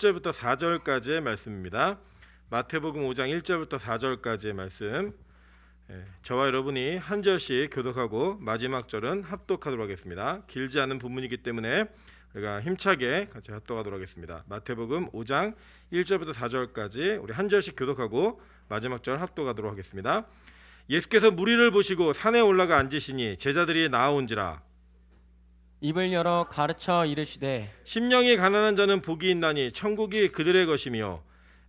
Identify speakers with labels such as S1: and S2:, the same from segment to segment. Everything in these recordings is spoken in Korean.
S1: 1절부터 4절까지의 말씀입니다. 마태복음 5장 1절부터 4절까지의 말씀. 저와 여러분이 한 절씩 교독하고 마지막 절은 합독하도록 하겠습니다. 길지 않은 본문이기 때문에 우리가 힘차게 같이 합독하도록 하겠습니다. 마태복음 5장 1절부터 4절까지 우리 한 절씩 교독하고 마지막 절 합독하도록 하겠습니다. 예수께서 무리를 보시고 산에 올라가 앉으시니 제자들이 나아온지라.
S2: 입을 열어 가르쳐 이르시되
S1: 심령이 가난한 자는 복이 있나니 천국이 그들의 것이며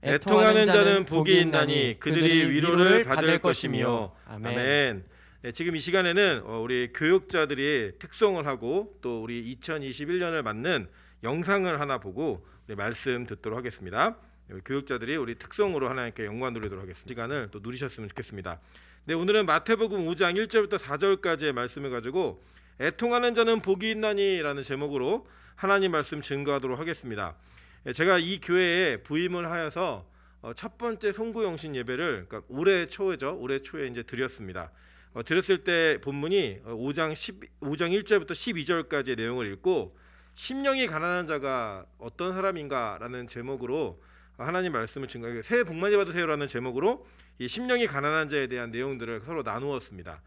S1: 애통하는 자는 복이 있나니 그들이 위로를 받을 것이며. 아멘. 네, 지금 이 시간에는 우리 교육자들이 특송을 하고 또 우리 2021년을 맞는 영상을 하나 보고 우리 말씀 듣도록 하겠습니다. 교육자들이 우리 특송으로 하나님께 영광 돌리도록 하겠습니다. 시간을 또 누리셨으면 좋겠습니다. 네, 오늘은 마태복음 5장 1절부터 4절까지의 말씀을 가지고 애통하는 자는 복이 있나니 라는 제목으로 하나님 말씀 증거하도록 하겠습니다. 제가 이 교회에 부임을 하여서 첫 번째 송구영신 예배를 그러니까 올해 초에 이제 드렸습니다. 드렸을 때 본문이 5장 1절부터 12절까지의 내용을 읽고 심령이 가난한 자가 어떤 사람인가라는 제목으로 하나님 말씀을 증거하고 새해 복 많이 받으세요라는 제목으로 이 심령이 가난한 자에 대한 내용들을 서로 나누었습니다.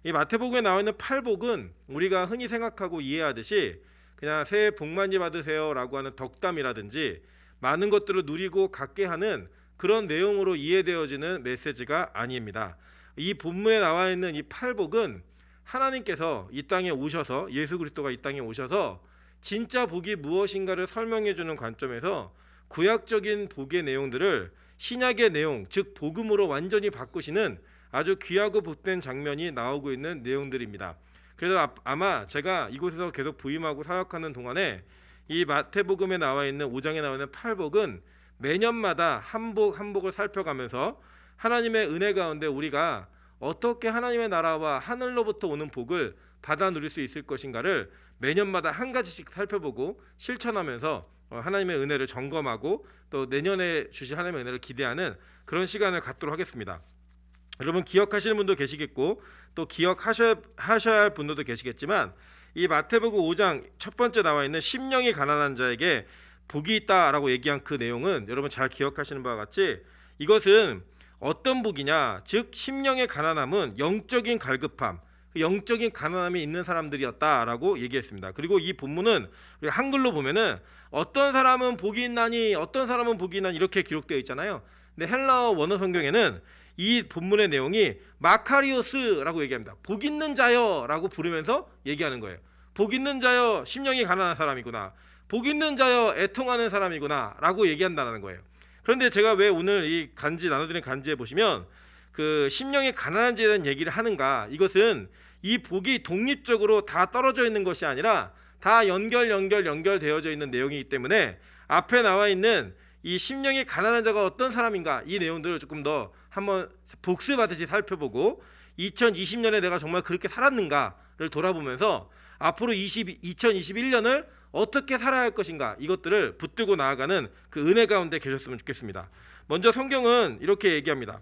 S1: 이 마태복음에 나와 있는 팔복은 우리가 흔히 생각하고 이해하듯이 그냥 새해 복 많이 받으세요라고 하는 덕담이라든지 많은 것들을 누리고 갖게 하는 그런 내용으로 이해되어지는 메시지가 아닙니다. 이 본문에 나와 있는 이 팔복은 하나님께서 이 땅에 오셔서 예수 그리스도가 이 땅에 오셔서 진짜 복이 무엇인가를 설명해 주는 관점에서 구약적인 복의 내용들을 신약의 내용, 즉 복음으로 완전히 바꾸시는 아주 귀하고 복된 장면이 나오고 있는 내용들입니다. 그래서 아마 제가 이곳에서 계속 부임하고 사역하는 동안에 이 마태복음에 나와 있는 5장에 나와 있는 팔복은 매년마다 한 복을 살펴가면서 하나님의 은혜 가운데 우리가 어떻게 하나님의 나라와 하늘로부터 오는 복을 받아 누릴 수 있을 것인가를 매년마다 한 가지씩 살펴보고 실천하면서 하나님의 은혜를 점검하고 또 내년에 주실 하나님의 은혜를 기대하는 그런 시간을 갖도록 하겠습니다. 여러분 기억하시는 분도 계시겠고 또 기억하셔야 할 분들도 계시겠지만 이 마태복음 5장 첫 번째 나와 있는 심령이 가난한 자에게 복이 있다라고 얘기한 그 내용은 여러분 잘 기억하시는 바와 같이 이것은 어떤 복이냐, 즉 심령의 가난함은 영적인 갈급함, 영적인 가난함이 있는 사람들이었다라고 얘기했습니다. 그리고 이 본문은 우리 한글로 보면은 어떤 사람은 복이 있나니 어떤 사람은 복이 있나니 이렇게 기록되어 있잖아요. 근데 헬라어 원어 성경에는 이 본문의 내용이 마카리오스라고 얘기합니다. 복 있는 자여라고 부르면서 얘기하는 거예요. 복 있는 자여 심령이 가난한 사람이구나. 복 있는 자여 애통하는 사람이구나 라고 얘기한다는 거예요. 그런데 제가 왜 오늘 이 간지 나눠드린 간지에 보시면 그 심령이 가난한 자에 대한 얘기를 하는가, 이것은 이 복이 독립적으로 다 떨어져 있는 것이 아니라 다 연결되어져 있는 내용이기 때문에 앞에 나와 있는 이 심령이 가난한 자가 어떤 사람인가 이 내용들을 조금 더 한번 복습하듯이 살펴보고 2020년에 내가 정말 그렇게 살았는가를 돌아보면서 앞으로 2021년을 어떻게 살아야 할 것인가 이것들을 붙들고 나아가는 그 은혜 가운데 계셨으면 좋겠습니다. 먼저 성경은 이렇게 얘기합니다.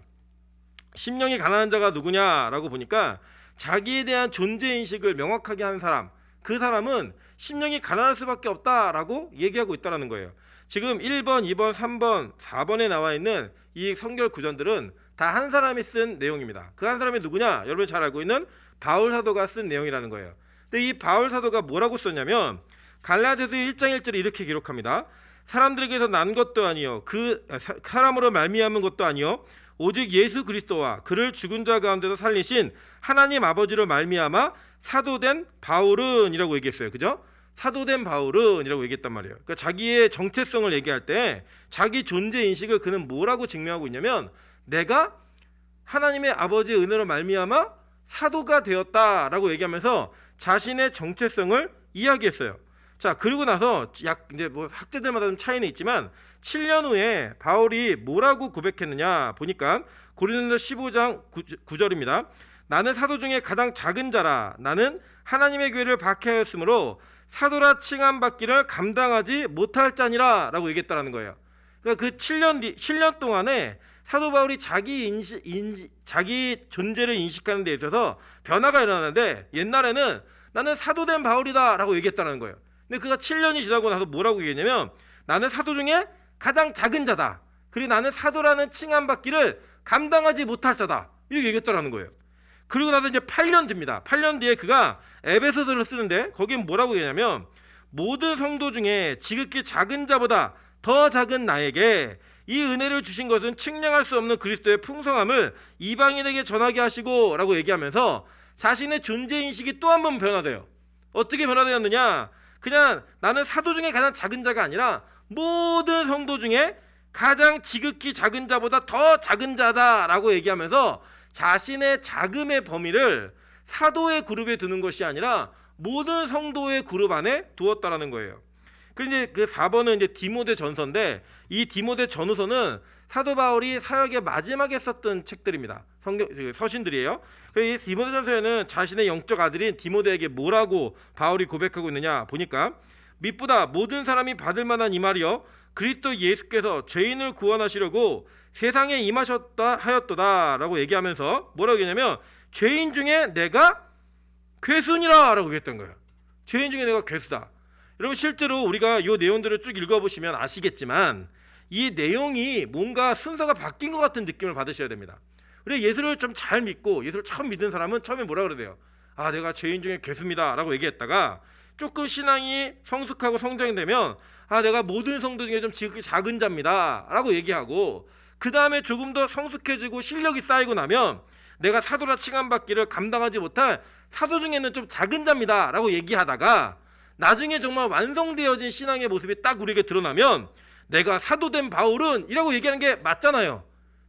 S1: 심령이 가난한 자가 누구냐라고 보니까 자기에 대한 존재인식을 명확하게 한 사람, 그 사람은 심령이 가난할 수밖에 없다라고 얘기하고 있다는 거예요. 지금 1번, 2번, 3번, 4번에 나와 있는 이 성경 구절들은 다 한 사람이 쓴 내용입니다. 그 한 사람이 누구냐? 여러분이 잘 알고 있는 바울 사도가 쓴 내용이라는 거예요. 근데 이 바울 사도가 뭐라고 썼냐면 갈라디아서 1장 1절에 이렇게 기록합니다. 사람들에게서 난 것도 아니요 그 사람으로 말미암은 것도 아니요 오직 예수 그리스도와 그를 죽은 자 가운데서 살리신 하나님 아버지로 말미암아 사도된 바울은이라고 얘기했어요. 그죠? 사도된 바울은이라고 얘기했단 말이에요. 그러니까 자기의 정체성을 얘기할 때 자기 존재 인식을 그는 뭐라고 증명하고 있냐면 내가 하나님의 아버지의 은혜로 말미암아 사도가 되었다라고 얘기하면서 자신의 정체성을 이야기했어요. 자, 그리고 나서 이제 뭐 학자들마다 좀 차이는 있지만 7년 후에 바울이 뭐라고 고백했느냐 보니까 고린도서 15장 9절입니다. 나는 사도 중에 가장 작은 자라. 나는 하나님의 교회를 박해하였으므로 사도라 칭함받기를 감당하지 못할 자니라 라고 얘기했다는 거예요. 그러니까 그 7년 동안에 사도 바울이 자기 존재를 인식하는 데 있어서 변화가 일어나는데 옛날에는 나는 사도된 바울이다 라고 얘기했다는 거예요. 근데 그가 7년이 지나고 나서 뭐라고 얘기했냐면 나는 사도 중에 가장 작은 자다. 그리고 나는 사도라는 칭함받기를 감당하지 못할 자다. 이렇게 얘기했더라는 거예요. 그리고 나서 이제 8년 뒤입니다. 8년 뒤에 그가 에베소서를 쓰는데 거기에 뭐라고 얘기하냐면 모든 성도 중에 지극히 작은 자보다 더 작은 나에게 이 은혜를 주신 것은 측량할 수 없는 그리스도의 풍성함을 이방인에게 전하게 하시고 라고 얘기하면서 자신의 존재인식이 또 한 번 변화돼요. 어떻게 변화되었느냐, 그냥 나는 사도 중에 가장 작은 자가 아니라 모든 성도 중에 가장 지극히 작은 자보다 더 작은 자다라고 얘기하면서 자신의 자금의 범위를 사도의 그룹에 두는 것이 아니라 모든 성도의 그룹 안에 두었다라는 거예요. 그리고 이제 그 4번은 이제 디모데 전서인데 이 디모데 전후서는 사도 바울이 사역의 마지막에 썼던 책들입니다. 서신들이에요. 그리고 이 디모데 전서에는 자신의 영적 아들인 디모데에게 뭐라고 바울이 고백하고 있느냐 보니까 밑보다 모든 사람이 받을 만한 이 말이여 그리스도 예수께서 죄인을 구원하시려고 세상에 임하셨다 하였도다라고 얘기하면서 뭐라고 얘기하냐면 죄인 중에 내가 괴순이라라고 얘기했던 거예요. 죄인 중에 내가 괴수다. 여러분 실제로 우리가 이 내용들을 쭉 읽어보시면 아시겠지만 이 내용이 뭔가 순서가 바뀐 것 같은 느낌을 받으셔야 됩니다. 우리 예수를 좀 잘 믿고 예수를 처음 믿은 사람은 처음에 뭐라 그러대요? 아, 내가 죄인 중에 괴수입니다 라고 얘기했다가 조금 신앙이 성숙하고 성장이 되면 아, 내가 모든 성도 중에 좀 지극히 작은 자입니다 라고 얘기하고 그 다음에 조금 더 성숙해지고 실력이 쌓이고 나면 내가 사도라 칭함받기를 감당하지 못할 사도 중에는 좀 작은 자입니다 라고 얘기하다가 나중에 정말 완성되어진 신앙의 모습이 딱 우리에게 드러나면 내가 사도된 바울은 이라고 얘기하는 게 맞잖아요.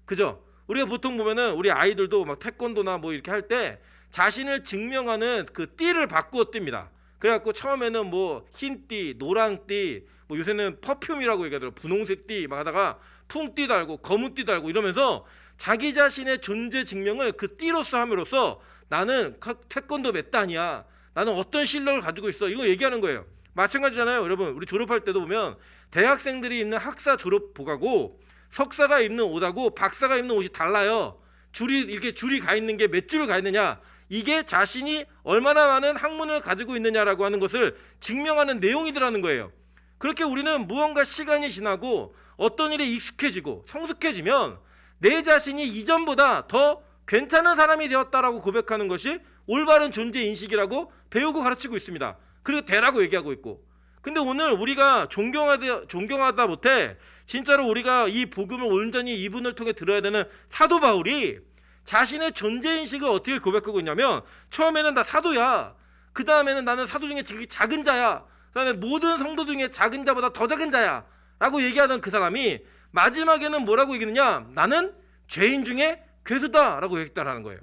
S1: 그죠? 우리가 보통 보면은 우리 아이들도 막 태권도나 뭐 이렇게 할 때 자신을 증명하는 그 띠를 바꾸어 띱니다. 그래갖고 처음에는 뭐 흰띠, 노랑띠, 뭐 요새는 퍼퓸이라고 얘기하더라고요. 분홍색 띠 막 하다가 풍띠 달고 검은띠 달고 이러면서 자기 자신의 존재 증명을 그 띠로서 함으로써 나는 태권도 몇 단이야, 나는 어떤 실력을 가지고 있어, 이거 얘기하는 거예요. 마찬가지잖아요. 여러분 우리 졸업할 때도 보면 대학생들이 입는 학사 졸업복하고 석사가 입는 옷하고 박사가 입는 옷이 달라요. 줄이 이렇게 줄이 가 있는 게 몇 줄 가 있느냐, 이게 자신이 얼마나 많은 학문을 가지고 있느냐라고 하는 것을 증명하는 내용이더라는 거예요. 그렇게 우리는 무언가 시간이 지나고 어떤 일에 익숙해지고 성숙해지면 내 자신이 이전보다 더 괜찮은 사람이 되었다라고 고백하는 것이 올바른 존재 인식이라고 배우고 가르치고 있습니다. 그리고 되라고 얘기하고 있고. 근데 오늘 우리가 존경하다 못해 진짜로 우리가 이 복음을 온전히 이분을 통해 들어야 되는 사도 바울이 자신의 존재 인식을 어떻게 고백하고 있냐면 처음에는 나 사도야, 그 다음에는 나는 사도 중에 작은 자야, 그 다음에 모든 성도 중에 작은 자보다 더 작은 자야 라고 얘기하던 그 사람이 마지막에는 뭐라고 얘기하느냐, 나는 죄인 중에 괴수다 라고 얘기했다는 거예요.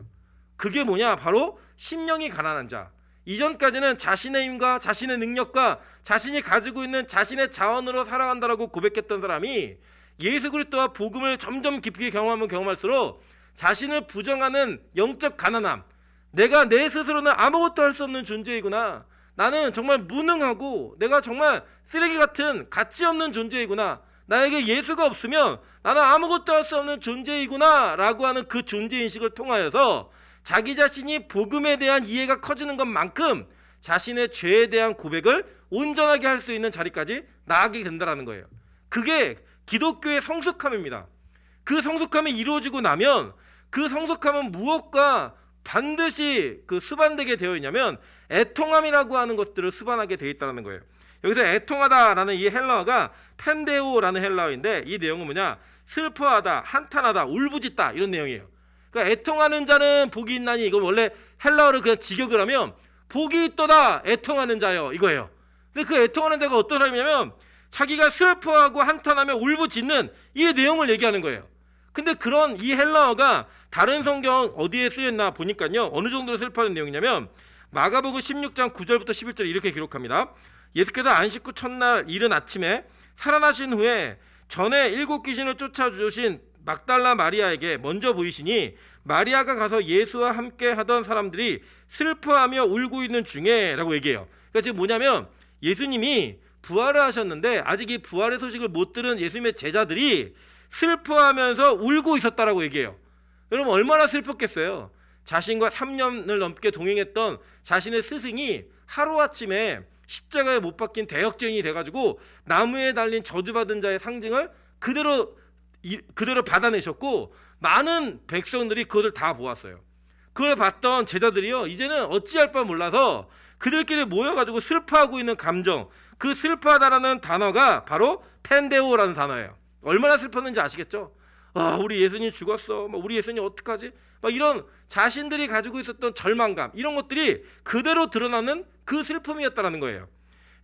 S1: 그게 뭐냐, 바로 심령이 가난한 자. 이전까지는 자신의 힘과 자신의 능력과 자신이 가지고 있는 자신의 자원으로 살아간다라고 고백했던 사람이 예수 그리스도와 복음을 점점 깊게 경험하면 경험할수록 자신을 부정하는 영적 가난함, 내가 내 스스로는 아무것도 할 수 없는 존재이구나, 나는 정말 무능하고 내가 정말 쓰레기 같은 가치 없는 존재이구나, 나에게 예수가 없으면 나는 아무것도 할 수 없는 존재이구나 라고 하는 그 존재인식을 통하여서 자기 자신이 복음에 대한 이해가 커지는 것만큼 자신의 죄에 대한 고백을 온전하게 할 수 있는 자리까지 나아가게 된다는 거예요. 그게 기독교의 성숙함입니다. 그 성숙함이 이루어지고 나면 그 성숙함은 무엇과 반드시 그 수반되게 되어 있냐면 애통함이라고 하는 것들을 수반하게 되어 있다는 거예요. 여기서 애통하다라는 이 헬라어가 펜데오라는 헬라어인데 이 내용은 뭐냐, 슬퍼하다, 한탄하다, 울부짖다 이런 내용이에요. 그러니까 애통하는 자는 복이 있나니, 이건 원래 헬라어를 그냥 직역을 하면 복이 있도다 애통하는 자요 이거예요. 근데 그 애통하는 자가 어떤 사람이냐면 자기가 슬퍼하고 한탄하며 울부짖는 이 내용을 얘기하는 거예요. 근데 그런 이 헬라어가 다른 성경 어디에 쓰였나 보니까요, 어느 정도로 슬퍼하는 내용이냐면 마가복음 16장 9절부터 11절에 이렇게 기록합니다. 예수께서 안식 후 첫날 이른 아침에 살아나신 후에 전에 7 귀신을 쫓아주신 막달라 마리아에게 먼저 보이시니 마리아가 가서 예수와 함께 하던 사람들이 슬퍼하며 울고 있는 중에 라고 얘기해요. 그러니까 지금 뭐냐면 예수님이 부활을 하셨는데 아직 이 부활의 소식을 못 들은 예수님의 제자들이 슬퍼하면서 울고 있었다라고 얘기해요. 여러분 얼마나 슬펐겠어요. 자신과 3년을 넘게 동행했던 자신의 스승이 하루아침에 십자가에 못 박힌 대역죄인이 돼가지고 나무에 달린 저주받은 자의 상징을 그대로 받아내셨고 많은 백성들이 그것을 다 보았어요. 그걸 봤던 제자들이요, 이제는 어찌할 바 몰라서 그들끼리 모여가지고 슬퍼하고 있는 감정, 그 슬퍼하다라는 단어가 바로 펜데오라는 단어예요. 얼마나 슬펐는지 아시겠죠? 아, 우리 예수님 죽었어. 우리 예수님 어떡하지? 이런 자신들이 가지고 있었던 절망감, 이런 것들이 그대로 드러나는 그 슬픔이었다라는 거예요.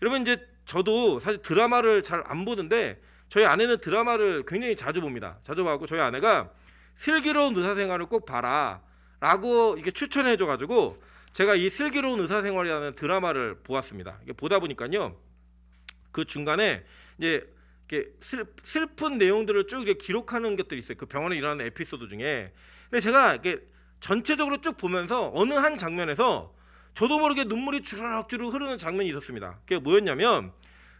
S1: 여러분, 이제 저도 사실 드라마를 잘 안 보는데 저희 아내는 드라마를 굉장히 자주 봅니다. 자주 봐고 저희 아내가 슬기로운 의사생활을 꼭 봐라 라고 이렇게 추천해 줘가지고 제가 이 슬기로운 의사생활이라는 드라마를 보았습니다. 이게 보다 보니까요, 그 중간에 이제 이렇게 슬픈 내용들을 쭉 이렇게 기록하는 것들이 있어요. 그 병원에 일어나는 에피소드 중에. 근데 제가 이렇게 전체적으로 쭉 보면서 어느 한 장면에서 저도 모르게 눈물이 주르륵 흐르는 장면이 있었습니다. 그게 뭐였냐면,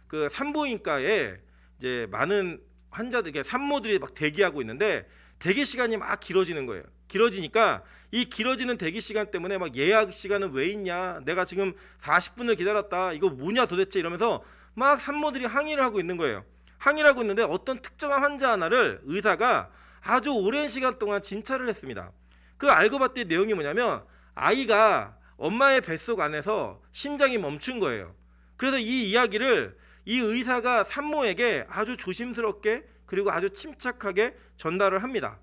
S1: 그 산부인과에 이제 많은 환자들, 산모들이 막 대기하고 있는데 대기 시간이 막 길어지는 거예요. 길어지니까 이 길어지는 대기 시간 때문에 막 예약 시간은 왜 있냐, 내가 지금 40분을 기다렸다, 이거 뭐냐 도대체, 이러면서 막 산모들이 항의를 하고 있는 거예요. 항의를 하고 있는데 어떤 특정한 환자 하나를 의사가 아주 오랜 시간 동안 진찰을 했습니다. 그 알고 봤더니 내용이 뭐냐면, 아이가 엄마의 뱃속 안에서 심장이 멈춘 거예요. 그래서 이 이야기를 이 의사가 산모에게 아주 조심스럽게 그리고 아주 침착하게 전달을 합니다.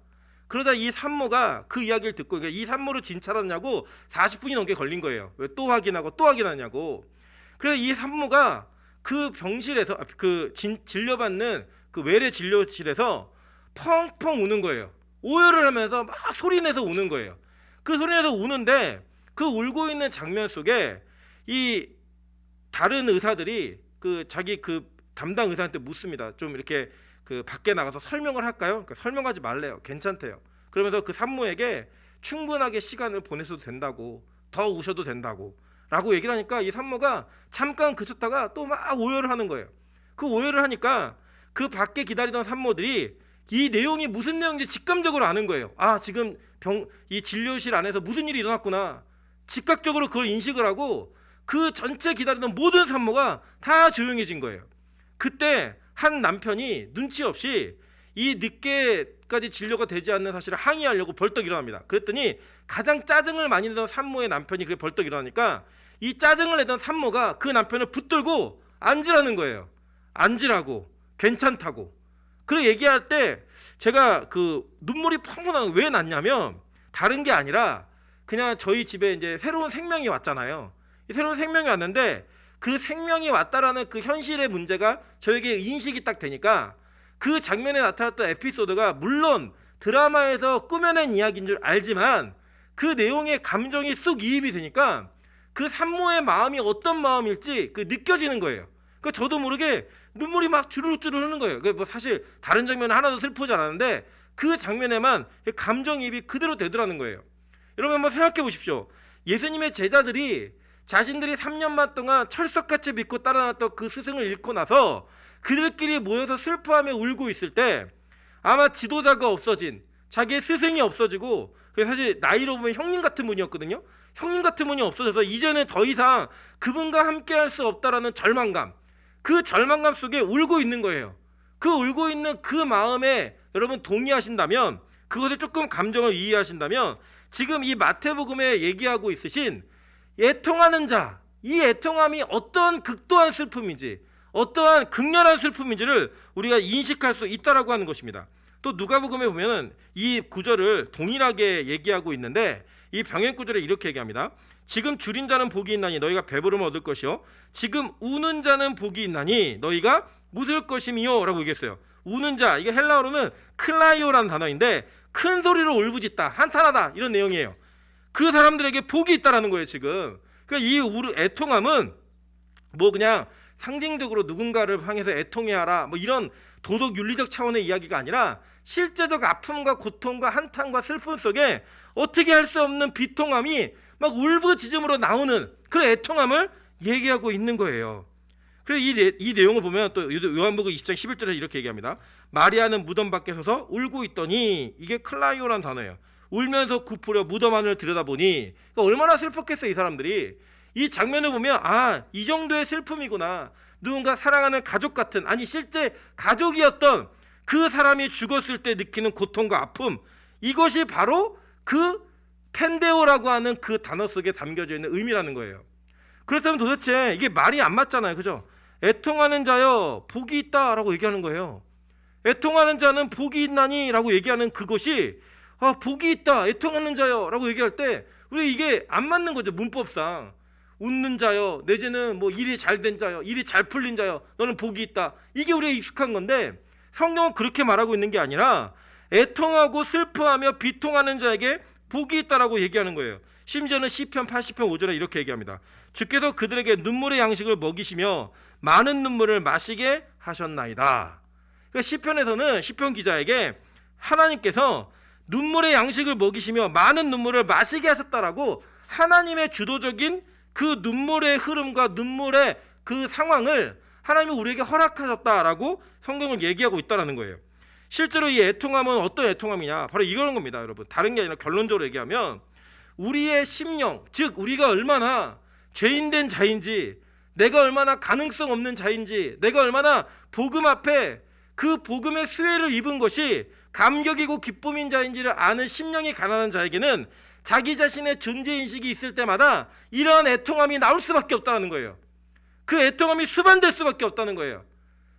S1: 그러다 이 산모가 그 이야기를 듣고, 그러니까 이 산모를 진찰하냐고 40분이 넘게 걸린 거예요. 왜 또 확인하고 또 확인하냐고. 그래서 이 산모가 그 병실에서 진료받는 그 외래 진료실에서 펑펑 우는 거예요. 오열을 하면서 막 소리내서 우는 거예요. 그 소리내서 우는데 그 울고 있는 장면 속에 이 다른 의사들이 그 자기 그 담당 의사한테 묻습니다. 좀 이렇게 그 밖에 나가서 설명을 할까요? 그러니까 설명하지 말래요. 괜찮대요. 그러면서 그 산모에게 충분하게 시간을 보내셔도 된다고, 더 우셔도 된다고 라고 얘기를 하니까 이 산모가 잠깐 그쳤다가 또 막 오열을 하는 거예요. 그 오열을 하니까 그 밖에 기다리던 산모들이 이 내용이 무슨 내용인지 직감적으로 아는 거예요. 아, 지금 이 진료실 안에서 무슨 일이 일어났구나. 즉각적으로 그걸 인식을 하고 그 전체 기다리던 모든 산모가 다 조용해진 거예요. 그때 한 남편이 눈치 없이 이 늦게까지 진료가 되지 않는 사실을 항의하려고 벌떡 일어납니다. 그랬더니 가장 짜증을 많이 내던 산모의 남편이 그렇게 벌떡 일어나니까 이 짜증을 내던 산모가 그 남편을 붙들고 앉으라는 거예요. 앉으라고, 괜찮다고. 그리고 얘기할 때 제가 그 눈물이 펑펑 나는 게 왜 났냐면, 다른 게 아니라 그냥 저희 집에 이제 새로운 생명이 왔잖아요. 새로운 생명이 왔는데 그 생명이 왔다라는 그 현실의 문제가 저에게 인식이 딱 되니까 그 장면에 나타났던 에피소드가 물론 드라마에서 꾸며낸 이야기인 줄 알지만 그 내용의 감정이 쑥 이입이 되니까 그 산모의 마음이 어떤 마음일지 그 느껴지는 거예요. 그 저도 모르게 눈물이 막 주르륵 흐르는 거예요. 뭐 사실 다른 장면은 하나도 슬프지 않았는데 그 장면에만 감정이입이 그대로 되더라는 거예요. 여러분 한번 생각해 보십시오. 예수님의 제자들이 자신들이 3년 반 동안 철석같이 믿고 따라놨던 그 스승을 잃고 나서 그들끼리 모여서 슬퍼하며 울고 있을 때 아마 지도자가 없어진, 자기의 스승이 없어지고, 사실 나이로 보면 형님 같은 분이었거든요. 형님 같은 분이 없어져서 이제는 더 이상 그분과 함께 할 수 없다라는 절망감, 그 절망감 속에 울고 있는 거예요. 그 울고 있는 그 마음에 여러분 동의하신다면, 그것을 조금 감정을 이해하신다면, 지금 이 마태복음에 얘기하고 있으신 애통하는 자, 이 애통함이 어떠한 극도한 슬픔인지, 어떠한 극렬한 슬픔인지를 우리가 인식할 수 있다라고 하는 것입니다. 또 누가복음에 보면은 이 구절을 동일하게 얘기하고 있는데, 이 병행 구절에 이렇게 얘기합니다. 지금 줄인 자는 복이 있나니 너희가 배부름을 얻을 것이요, 지금 우는 자는 복이 있나니 너희가 웃을 것이미요 라고 얘기했어요. 우는 자, 이게 헬라어로는 클라이오라는 단어인데 큰 소리로 울부짖다, 한탄하다, 이런 내용이에요. 그 사람들에게 복이 있다라는 거예요. 지금 그러니까 이 애통함은 뭐 그냥 상징적으로 누군가를 향해서 애통해야 하라, 뭐 이런 도덕 윤리적 차원의 이야기가 아니라 실제적 아픔과 고통과 한탄과 슬픔 속에 어떻게 할 수 없는 비통함이 막 울부짖음으로 나오는 그런 애통함을 얘기하고 있는 거예요. 그래서 이 내용을 보면 또 요한복음 20장 11절에 이렇게 얘기합니다. 마리아는 무덤 밖에 서서 울고 있더니, 이게 클라이오라는 단어예요. 울면서 굽으려 무덤 안을 들여다보니, 그러니까 얼마나 슬펐겠어요 이 사람들이. 이 장면을 보면 아, 이 정도의 슬픔이구나. 누군가 사랑하는 가족 같은, 아니 실제 가족이었던 그 사람이 죽었을 때 느끼는 고통과 아픔, 이것이 바로 그 펜데오라고 하는 그 단어 속에 담겨져 있는 의미라는 거예요. 그렇다면 도대체 이게 말이 안 맞잖아요, 그죠? 애통하는 자여 복이 있다라고 얘기하는 거예요. 애통하는 자는 복이 있나니라고 얘기하는 그것이 복이 있다, 애통하는 자여라고 얘기할 때 우리 이게 안 맞는 거죠, 문법상. 웃는 자여, 내지는 뭐 일이 잘 된 자여, 일이 잘 풀린 자여, 너는 복이 있다. 이게 우리가 익숙한 건데 성경은 그렇게 말하고 있는 게 아니라 애통하고 슬퍼하며 비통하는 자에게 복이 있다라고 얘기하는 거예요. 심지어는 시편 80편 5절에 이렇게 얘기합니다. 주께서 그들에게 눈물의 양식을 먹이시며 많은 눈물을 마시게 하셨나이다. 그러니까 시편에서는 시편 기자에게 하나님께서 눈물의 양식을 먹이시며 많은 눈물을 마시게 하셨다라고 하나님의 주도적인 그 눈물의 흐름과 눈물의 그 상황을 하나님이 우리에게 허락하셨다라고 성경을 얘기하고 있다는 거예요. 실제로 이 애통함은 어떤 애통함이냐, 바로 이런 겁니다, 여러분. 다른 게 아니라 결론적으로 얘기하면 우리의 심령, 즉 우리가 얼마나 죄인된 자인지, 내가 얼마나 가능성 없는 자인지, 내가 얼마나 복음 앞에 그 복음의 수혜를 입은 것이 감격이고 기쁨인 자인지를 아는 심령이 가난한 자에게는 자기 자신의 존재인식이 있을 때마다 이러한 애통함이 나올 수밖에 없다는 거예요. 그 애통함이 수반될 수밖에 없다는 거예요.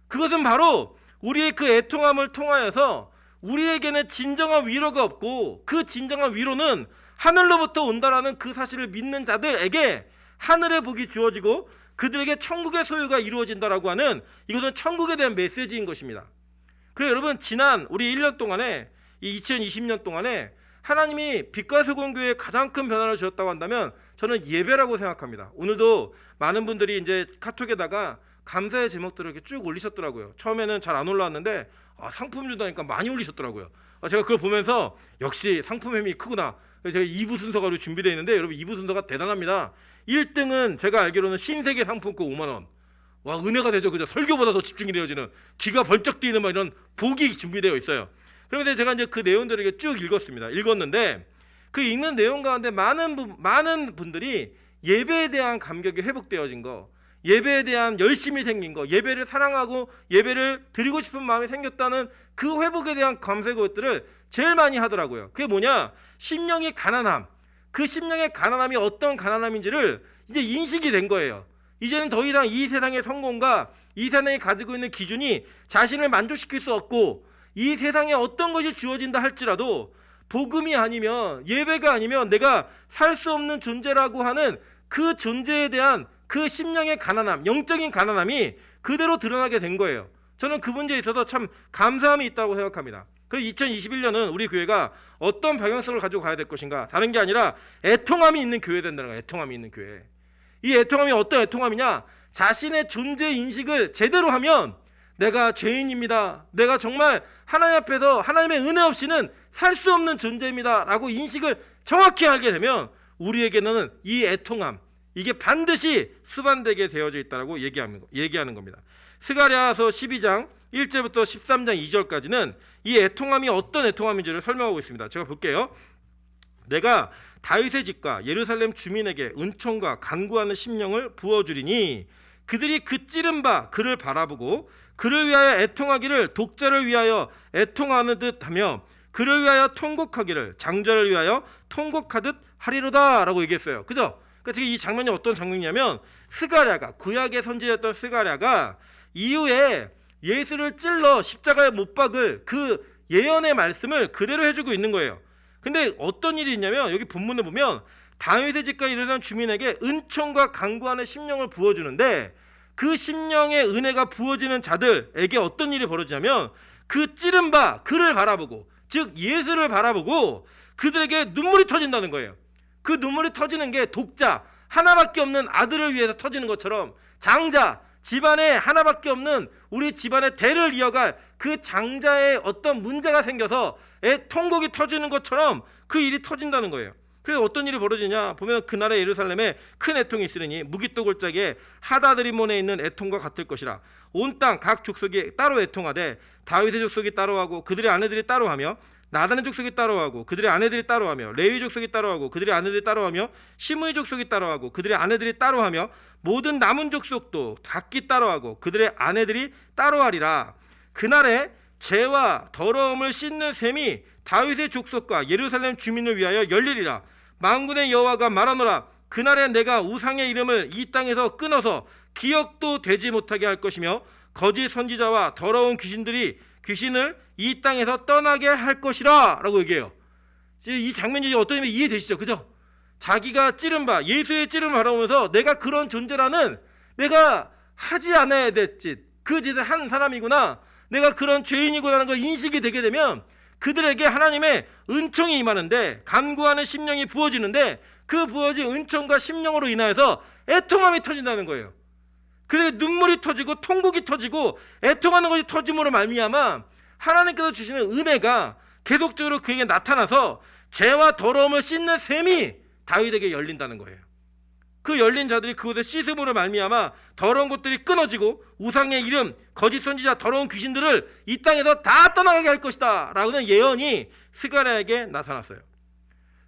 S1: 그것은 바로 우리의 그 애통함을 통하여서 우리에게는 진정한 위로가 없고 그 진정한 위로는 하늘로부터 온다라는 그 사실을 믿는 자들에게 하늘의 복이 주어지고 그들에게 천국의 소유가 이루어진다라고 하는, 이것은 천국에 대한 메시지인 것입니다. 그래서 여러분, 지난 우리 1년 동안에, 이 2020년 동안에 하나님이 빛과 소금 교회에 가장 큰 변화를 주셨다고 한다면 저는 예배라고 생각합니다. 오늘도 많은 분들이 이제 카톡에다가 감사의 제목들을 이렇게 쭉 올리셨더라고요. 처음에는 잘 안 올라왔는데 상품 준다니까 많이 올리셨더라고요. 제가 그걸 보면서 역시 상품 힘이 크구나. 그래서 제가 2부 순서가 준비되어 있는데 여러분, 2부 순서가 대단합니다. 1등은 제가 알기로는 신세계 상품권 5만 원. 와, 은혜가 되죠, 그죠? 설교보다 더 집중이 되어지는, 기가 벌쩍 뛰는 막 이런 복이 준비되어 있어요. 그런데 제가 이제 그 내용들을 쭉 읽었는데 그 읽는 내용 가운데 많은 분들이 예배에 대한 감격이 회복되어진 거, 예배에 대한 열심이 생긴 거, 예배를 사랑하고 예배를 드리고 싶은 마음이 생겼다는 그 회복에 대한 감사의 것들을 제일 많이 하더라고요. 그게 뭐냐? 심령의 가난함. 그 심령의 가난함이 어떤 가난함인지를 이제 인식이 된 거예요. 이제는 더 이상 이 세상의 성공과 이 세상이 가지고 있는 기준이 자신을 만족시킬 수 없고, 이 세상에 어떤 것이 주어진다 할지라도 복음이 아니면, 예배가 아니면 내가 살 수 없는 존재라고 하는 그 존재에 대한 그 심령의 가난함, 영적인 가난함이 그대로 드러나게 된 거예요. 저는 그 문제에 있어서 참 감사함이 있다고 생각합니다. 그래서 2021년은 우리 교회가 어떤 방향성을 가지고 가야 될 것인가, 다른 게 아니라 애통함이 있는 교회 된다는 거예요. 애통함이 있는 교회. 이 애통함이 어떤 애통함이냐? 자신의 존재 인식을 제대로 하면 내가 죄인입니다, 내가 정말 하나님 앞에서 하나님의 은혜 없이는 살 수 없는 존재입니다 라고 인식을 정확히 알게 되면 우리에게는 이 애통함, 이게 반드시 수반되게 되어져 있다고 얘기하는 겁니다. 스가랴서 12장 1절부터 13장 2절까지는 이 애통함이 어떤 애통함인지를 설명하고 있습니다. 제가 볼게요. 내가 다윗의 집과 예루살렘 주민에게 은총과 간구하는 심령을 부어주리니 그들이 그 찌른 바 그를 바라보고 그를 위하여 애통하기를 독자를 위하여 애통하는 듯하며 그를 위하여 통곡하기를 장자를 위하여 통곡하듯 하리로다 라고 얘기했어요. 그죠? 그러니까 지금 이 장면이 어떤 장면이냐면, 스가랴가, 구약의 선지자였던 스가랴가 이후에 예수를 찔러 십자가에 못 박을 그 예언의 말씀을 그대로 해주고 있는 거예요. 근데 어떤 일이 있냐면, 여기 본문을 보면 다윗의 집과 예루살렘 주민에게 은총과 간구하는 심령을 부어주는데, 그 심령의 은혜가 부어지는 자들에게 어떤 일이 벌어지냐면, 그 찌른 바 그를 바라보고, 즉 예수를 바라보고 그들에게 눈물이 터진다는 거예요. 그 눈물이 터지는 게 독자, 하나밖에 없는 아들을 위해서 터지는 것처럼, 장자, 집안에 하나밖에 없는 우리 집안의 대를 이어갈 그 장자의 어떤 문제가 생겨서 통곡이 터지는 것처럼 그 일이 터진다는 거예요. 그래서 어떤 일이 벌어지냐 보면, 그날의 예루살렘에 큰 애통이 있으리니 무기또 골짜기에 하다드리몬에 있는 애통과 같을 것이라. 온 땅 각 족속이 따로 애통하되 다윗의 족속이 따로하고 그들의 아내들이 따로하며, 나단의 족속이 따로하고 그들의 아내들이 따로하며, 레위 족속이 따로하고 그들의 아내들이 따로하며, 시므이 족속이 따로하고 그들의 아내들이 따로하며, 모든 남은 족속도 각기 따로하고 그들의 아내들이 따로하리라. 그날에 죄와 더러움을 씻는 셈이 다윗의 족속과 예루살렘 주민을 위하여 열리리라. 만군의 여호와가 말하노라. 그날에 내가 우상의 이름을 이 땅에서 끊어서 기억도 되지 못하게 할 것이며 거짓 선지자와 더러운 귀신을 이 땅에서 떠나게 할 것이라 라고 얘기해요. 이 장면이 어떤 의미 이해되시죠? 그죠? 자기가 찌른 바, 예수의 찌름을 바라보면서 내가 그런 존재라는, 내가 하지 않아야 될 짓, 그 짓을 한 사람이구나, 내가 그런 죄인이구나라는 걸 인식이 되게 되면 그들에게 하나님의 은총이 임하는데, 간구하는 심령이 부어지는데, 그 부어진 은총과 심령으로 인하여서 애통함이 터진다는 거예요. 그래서 눈물이 터지고 통곡이 터지고 애통하는 것이 터짐으로 말미암아 하나님께서 주시는 은혜가 계속적으로 그에게 나타나서 죄와 더러움을 씻는 셈이 다윗에게 열린다는 거예요. 그 열린 자들이 그곳에 씻음으로 말미암아 더러운 것들이 끊어지고 우상의 이름, 거짓 선지자, 더러운 귀신들을 이 땅에서 다 떠나가게 할 것이다 라고는 예언이 스가랴에게 나타났어요.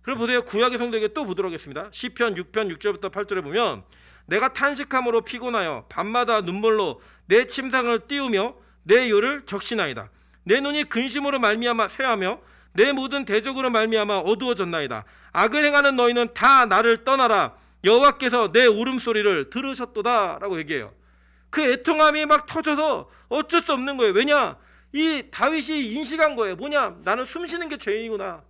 S1: 그럼 보세요. 구약의 성도에게 또 보도록 하겠습니다. 시편 6편 6절부터 8절에 보면 내가 탄식함으로 피곤하여 밤마다 눈물로 내 침상을 띄우며 내 혀를 적시나이다. 내 눈이 근심으로 말미암아 쇠하며 내 모든 대적으로 말미암아 어두워졌나이다. 악을 행하는 너희는 다 나를 떠나라. 여호와께서 내 울음소리를 들으셨도다 라고 얘기해요. 그 애통함이 막 터져서 어쩔 수 없는 거예요. 왜냐? 이 다윗이 인식한 거예요. 뭐냐? 나는 숨쉬는 게 죄이구나,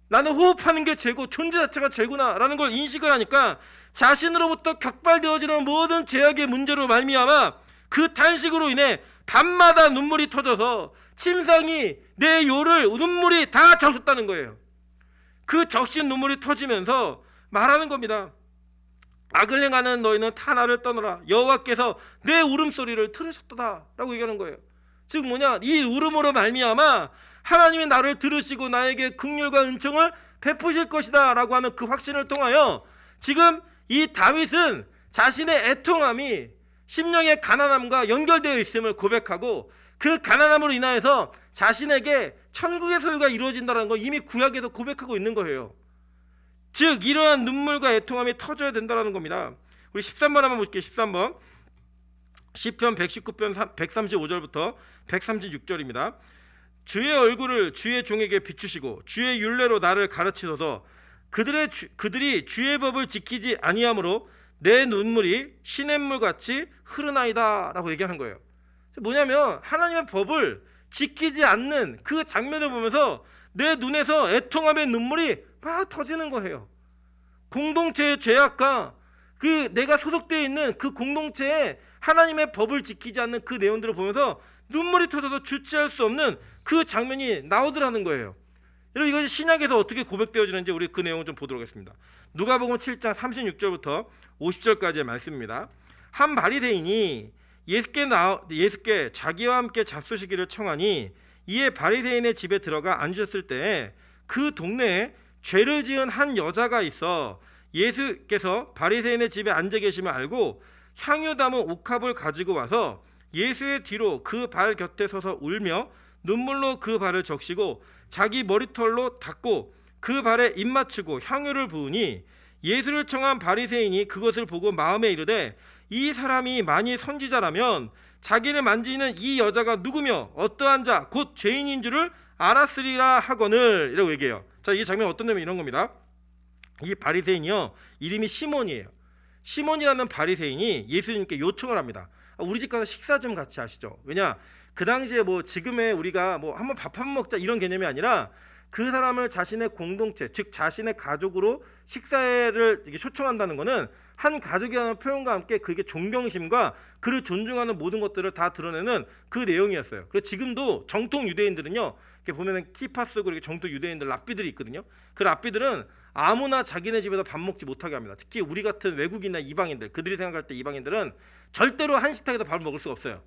S1: 나는 호흡하는 게 죄고 존재 자체가 죄구나 라는 걸 인식을 하니까 자신으로부터 격발되어지는 모든 죄악의 문제로 말미암아 그 탄식으로 인해 밤마다 눈물이 터져서 침상이 내 혀를 눈물이 다 적셨다는 거예요. 그 적신 눈물이 터지면서 말하는 겁니다. 악을 행하는 너희는 다 나를 떠나라. 여호와께서 내 울음소리를 들으셨도다 라고 얘기하는 거예요. 즉 뭐냐, 이 울음으로 말미암아 하나님이 나를 들으시고 나에게 긍휼과 은총을 베푸실 것이다 라고 하는 그 확신을 통하여 지금 이 다윗은 자신의 애통함이 심령의 가난함과 연결되어 있음을 고백하고 그 가난함으로 인하여서 자신에게 천국의 소유가 이루어진다는 걸 이미 구약에서 고백하고 있는 거예요. 즉 이러한 눈물과 애통함이 터져야 된다는 겁니다. 우리 13번 한번 보실게요. 13번 시편 119편 135절부터 136절입니다. 주의 얼굴을 주의 종에게 비추시고 주의 율례로 나를 가르치소서. 그들이 주의 법을 지키지 아니하므로 내 눈물이 시냇물같이 흐르나이다 라고 얘기하는 거예요. 뭐냐면 하나님의 법을 지키지 않는 그 장면을 보면서 내 눈에서 애통함의 눈물이 막 터지는 거예요. 공동체의 죄악과 그 내가 소속되어 있는 그 공동체에 하나님의 법을 지키지 않는 그 내용들을 보면서 눈물이 터져서 주체할 수 없는 그 장면이 나오더라는 거예요. 여러분, 이것이 신약에서 어떻게 고백되어지는지 우리 그 내용을 좀 보도록 하겠습니다. 누가복음 7장 36절부터 50절까지의 말씀입니다. 한 바리새인이 예수께 자기와 함께 잡수시기를 청하니 이에 바리새인의 집에 들어가 앉으셨을 때에 그 동네에 죄를 지은 한 여자가 있어 예수께서 바리새인의 집에 앉아 계심을 알고 향유 담은 옥합을 가지고 와서 예수의 뒤로 그 발 곁에 서서 울며 눈물로 그 발을 적시고 자기 머리털로 닦고 그 발에 입 맞추고 향유를 부으니 예수를 청한 바리새인이 그것을 보고 마음에 이르되 이 사람이 만일 선지자라면 자기를 만지는 이 여자가 누구며 어떠한 자 곧 죄인인 줄을 알았으리라 하거늘 이라고 얘기해요. 자, 이 장면 어떤 내면 이런 겁니다. 이 바리새인이요, 이름이 시몬이에요. 시몬이라는 바리새인이 예수님께 요청을 합니다. 우리 집 가서 식사 좀 같이 하시죠. 왜냐, 그 당시에 뭐 지금의 우리가 뭐 한번 밥 한 번 먹자 이런 개념이 아니라 그 사람을 자신의 공동체, 즉 자신의 가족으로 식사를 초청한다는 것은 한 가족이라는 표현과 함께 그게 존경심과 그를 존중하는 모든 것들을 다 드러내는 그 내용이었어요. 그래서 지금도 정통 유대인들은요, 이렇게 보면은 키파 쓰고 이렇게 정통 유대인들 랍비들이 있거든요. 그 랍비들은 아무나 자기네 집에서 밥 먹지 못하게 합니다. 특히 우리 같은 외국인이나 이방인들, 그들이 생각할 때 이방인들은 절대로 한 식탁에서 밥을 먹을 수가 없어요.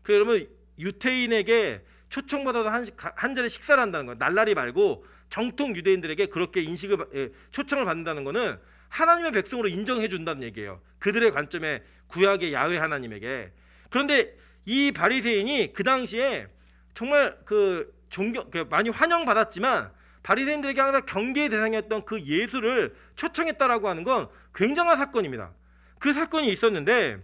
S1: 그래서 여러분, 유태인에게 초청받아서 한 자리 식사를 한다는 거예요. 날라리 말고 정통 유대인들에게 그렇게 초청을 받는다는 것은 하나님의 백성으로 인정해 준다는 얘기예요. 그들의 관점에 구약의 야훼 하나님에게. 그런데 이 바리새인이 그 당시에 정말 많이 환영받았지만 바리새인들에게 항상 경계의 대상이었던 그 예수를 초청했다라고 하는 건 굉장한 사건입니다. 그 사건이 있었는데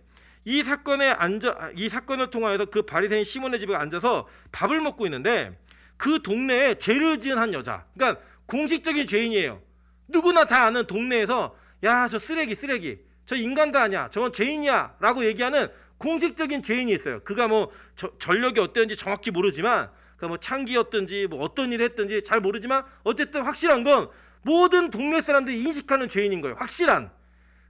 S1: 이 사건을 통하여서 그 바리새인 시몬의 집에 앉아서 밥을 먹고 있는데 그 동네에 죄를 지은 한 여자, 그러니까 공식적인 죄인이에요. 누구나 다 아는 동네에서 야, 저 쓰레기, 저 인간도 아니야, 저건 죄인이야 라고 얘기하는 공식적인 죄인이 있어요. 그가 뭐 전력이 어땠는지 정확히 모르지만, 그가 뭐 창기였든지 뭐 어떤 일을 했든지 잘 모르지만 어쨌든 확실한 건 모든 동네 사람들이 인식하는 죄인인 거예요. 확실한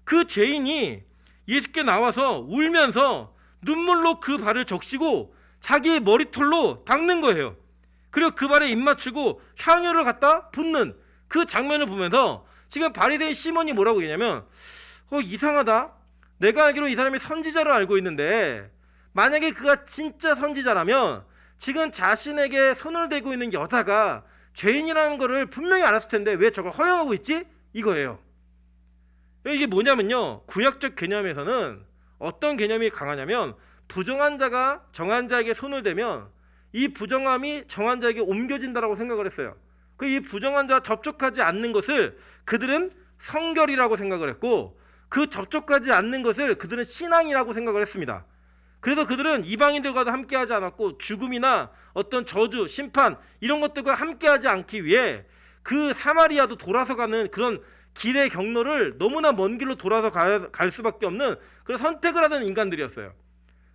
S1: 그 죄인이 예수께 나와서 울면서 눈물로 그 발을 적시고 자기의 머리털로 닦는 거예요. 그리고 그 발에 입 맞추고 향유를 갖다 붓는 그 장면을 보면서 지금 바리새인 시몬이 뭐라고 얘기냐면, 이상하다, 내가 알기로 이 사람이 선지자로 알고 있는데 만약에 그가 진짜 선지자라면 지금 자신에게 손을 대고 있는 여자가 죄인이라는 거를 분명히 알았을 텐데 왜 저걸 허용하고 있지? 이거예요. 이게 뭐냐면요, 구약적 개념에서는 어떤 개념이 강하냐면 부정한 자가 정한 자에게 손을 대면 이 부정함이 정한 자에게 옮겨진다라고 생각을 했어요. 이 부정한 자와 접촉하지 않는 것을 그들은 성결이라고 생각을 했고, 그 접촉하지 않는 것을 그들은 신앙이라고 생각을 했습니다. 그래서 그들은 이방인들과도 함께하지 않았고 죽음이나 어떤 저주, 심판 이런 것들과 함께하지 않기 위해 그 사마리아도 돌아서 가는 그런 길의 경로를 너무나 먼 길로 돌아서 갈 수밖에 없는 그런 선택을 하는 인간들이었어요.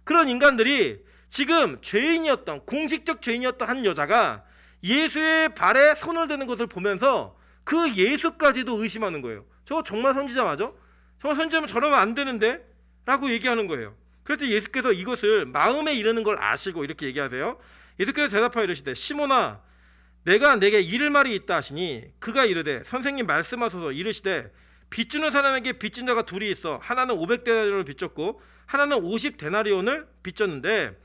S1: 그런 인간들이 지금 죄인이었던, 공식적 죄인이었던 한 여자가 예수의 발에 손을 대는 것을 보면서 그 예수까지도 의심하는 거예요. 저거 정말 선지자 맞아? 정말 선지자면 저러면 안 되는데? 라고 얘기하는 거예요. 그래서 예수께서 이것을 마음에 이르는 걸 아시고 이렇게 얘기하세요. 예수께서 대답하여 이르시되, 시몬아, 내가 내게 이를 말이 있다 하시니 그가 이르되, 선생님 말씀하소서. 이르시되, 빚주는 사람에게 빚진 자가 둘이 있어. 하나는 500데나리온을 빚졌고 하나는 50데나리온을 빚졌는데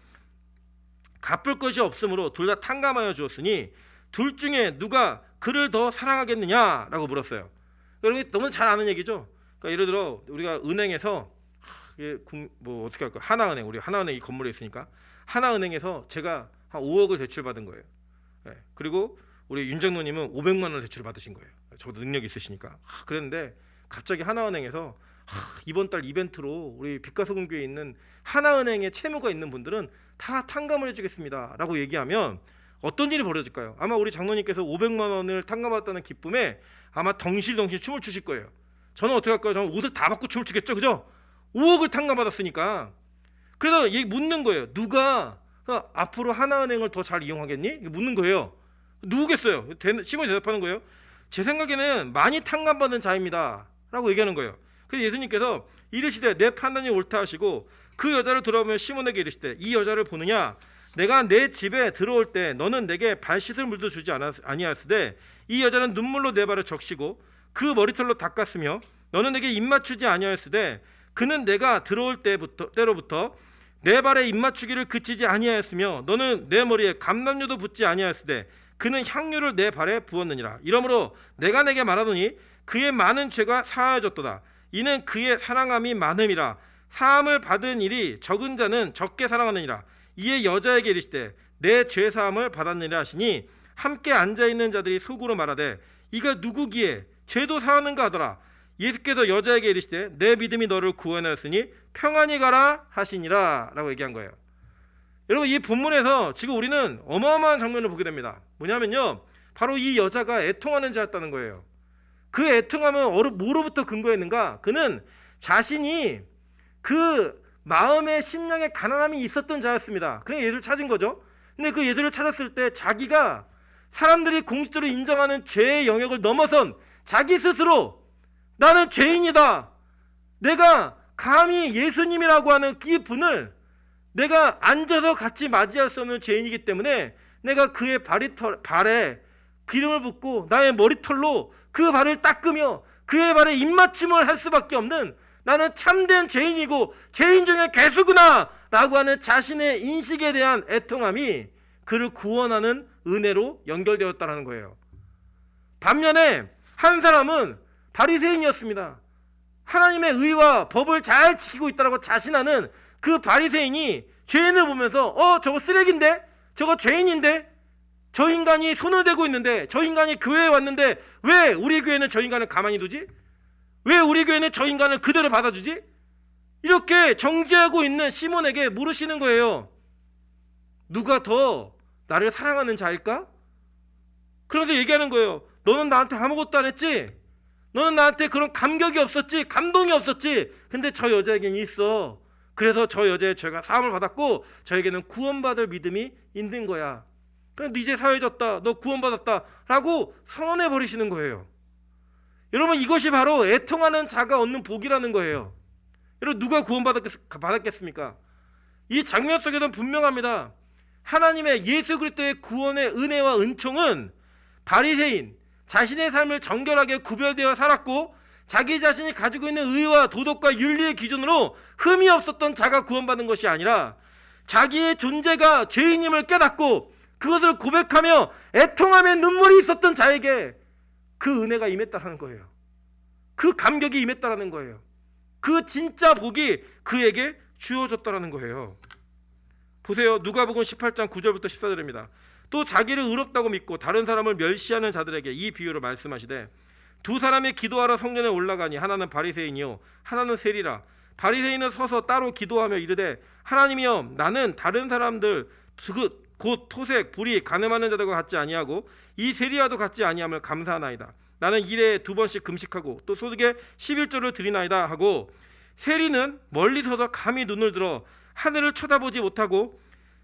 S1: 갚을 것이 없으므로 둘 다 탕감하여 주었으니 둘 중에 누가 그를 더 사랑하겠느냐라고 물었어요. 여러분 너무 잘 아는 얘기죠. 그러니까 예를 들어 우리가 은행에서 뭐 어떻게 할까? 하나은행, 우리 하나은행 이 건물에 있으니까 하나은행에서 제가 한 5억을 대출받은 거예요. 네. 그리고 우리 윤정노님은 500만 원을 대출을 받으신 거예요. 저도 능력이 있으시니까. 그랬는데 갑자기 하나은행에서 이번 달 이벤트로 우리 빛가서금교에 있는 하나은행에 채무가 있는 분들은 다 탕감을 해주겠습니다 라고 얘기하면 어떤 일이 벌어질까요? 아마 우리 장로님께서 500만 원을 탕감받았다는 기쁨에 아마 덩실덩실 춤을 추실 거예요. 저는 어떻게 할까요? 저는 옷을 다 벗고 춤을 추겠죠, 그죠? 5억을 탕감받았으니까. 그래서 묻는 거예요. 누가 앞으로 하나은행을 더 잘 이용하겠니? 묻는 거예요. 누구겠어요? 시몬이 대답하는 거예요. 제 생각에는 많이 탕감받은 자입니다 라고 얘기하는 거예요. 그래서 예수님께서 이르시되, 내 판단이 옳다 하시고 그 여자를 돌아보며 시몬에게 이르시되, 이 여자를 보느냐? 내가 내 집에 들어올 때 너는 내게 발 씻을 물도 주지 아니하였으되 이 여자는 눈물로 내 발을 적시고 그 머리털로 닦았으며 너는 내게 입 맞추지 아니하였으되 그는 내가 들어올 때로부터 내 발에 입 맞추기를 그치지 아니하였으며 너는 내 머리에 감람류도 붓지 아니하였으되 그는 향유를 내 발에 부었느니라. 이러므로 내가 내게 말하더니 그의 많은 죄가 사하여졌도다. 이는 그의 사랑함이 많음이라. 사함을 받은 일이 적은 자는 적게 사랑하느니라. 이에 여자에게 이르시되, 내 죄 사함을 받았느니라 하시니 함께 앉아있는 자들이 속으로 말하되, 이가 누구기에 죄도 사하는가 하더라. 예수께서 여자에게 이르시되, 내 믿음이 너를 구원하였으니 평안히 가라 하시니라 라고 얘기한 거예요. 여러분, 이 본문에서 지금 우리는 어마어마한 장면을 보게 됩니다. 뭐냐면요, 바로 이 여자가 애통하는 자였다는 거예요. 그 애통함은 뭐로부터 근거했는가? 그는 자신이 그 마음의 심령에 가난함이 있었던 자였습니다. 그래서 예수를 찾은 거죠. 근데 그 예수를 찾았을 때 자기가 사람들이 공식적으로 인정하는 죄의 영역을 넘어선 자기 스스로 나는 죄인이다, 내가 감히 예수님이라고 하는 이 분을 내가 앉아서 같이 맞이할 수 없는 죄인이기 때문에 내가 그의 발에 기름을 붓고 나의 머리털로 그 발을 닦으며 그의 발에 입맞춤을 할 수밖에 없는, 나는 참된 죄인이고 죄인 중에 괴수구나 라고 하는 자신의 인식에 대한 애통함이 그를 구원하는 은혜로 연결되었다는 거예요. 반면에 한 사람은 바리새인이었습니다. 하나님의 의와 법을 잘 지키고 있다고 자신하는 그 바리새인이 죄인을 보면서 저거 쓰레기인데, 저거 죄인인데, 저 인간이 손을 대고 있는데, 저 인간이 교회에 왔는데 왜 우리 교회는 저 인간을 가만히 두지? 왜 우리 교회는 저 인간을 그대로 받아주지? 이렇게 정죄하고 있는 시몬에게 물으시는 거예요. 누가 더 나를 사랑하는 자일까? 그러면서 얘기하는 거예요. 너는 나한테 아무것도 안 했지? 너는 나한테 그런 감격이 없었지? 감동이 없었지? 근데 저 여자에게는 있어. 그래서 저 여자의 죄가 사함을 받았고 저에게는 구원받을 믿음이 있는 거야. 그래, 이제 사해졌다. 너 구원받았다. 라고 선언해 버리시는 거예요. 여러분, 이것이 바로 애통하는 자가 얻는 복이라는 거예요. 여러분, 누가 구원받았겠습니까? 이 장면 속에는 분명합니다. 하나님의 예수 그리스도의 구원의 은혜와 은총은 바리새인, 자신의 삶을 정결하게 구별되어 살았고 자기 자신이 가지고 있는 의와 도덕과 윤리의 기준으로 흠이 없었던 자가 구원받는 것이 아니라 자기의 존재가 죄인임을 깨닫고 그것을 고백하며 애통하며 눈물이 있었던 자에게 그 은혜가 임했다는 거예요. 그 감격이 임했다는 거예요. 그 진짜 복이 그에게 주어졌다는 거예요. 보세요. 누가복음 18장 9절부터 14절입니다. 또 자기를 의롭다고 믿고 다른 사람을 멸시하는 자들에게 이 비유를 말씀하시되 두 사람이 기도하러 성전에 올라가니 하나는 바리새인이요 하나는 세리라. 바리새인은 서서 따로 기도하며 이르되 하나님이여 나는 다른 사람들 곧 토색, 불의, 간음하는 자들과 같지 아니하고 이 세리와도 같지 아니함을 감사하나이다. 나는 일에 2번씩 금식하고 또 소득에 11조를 드리나이다 하고 세리는 멀리 서서 감히 눈을 들어 하늘을 쳐다보지 못하고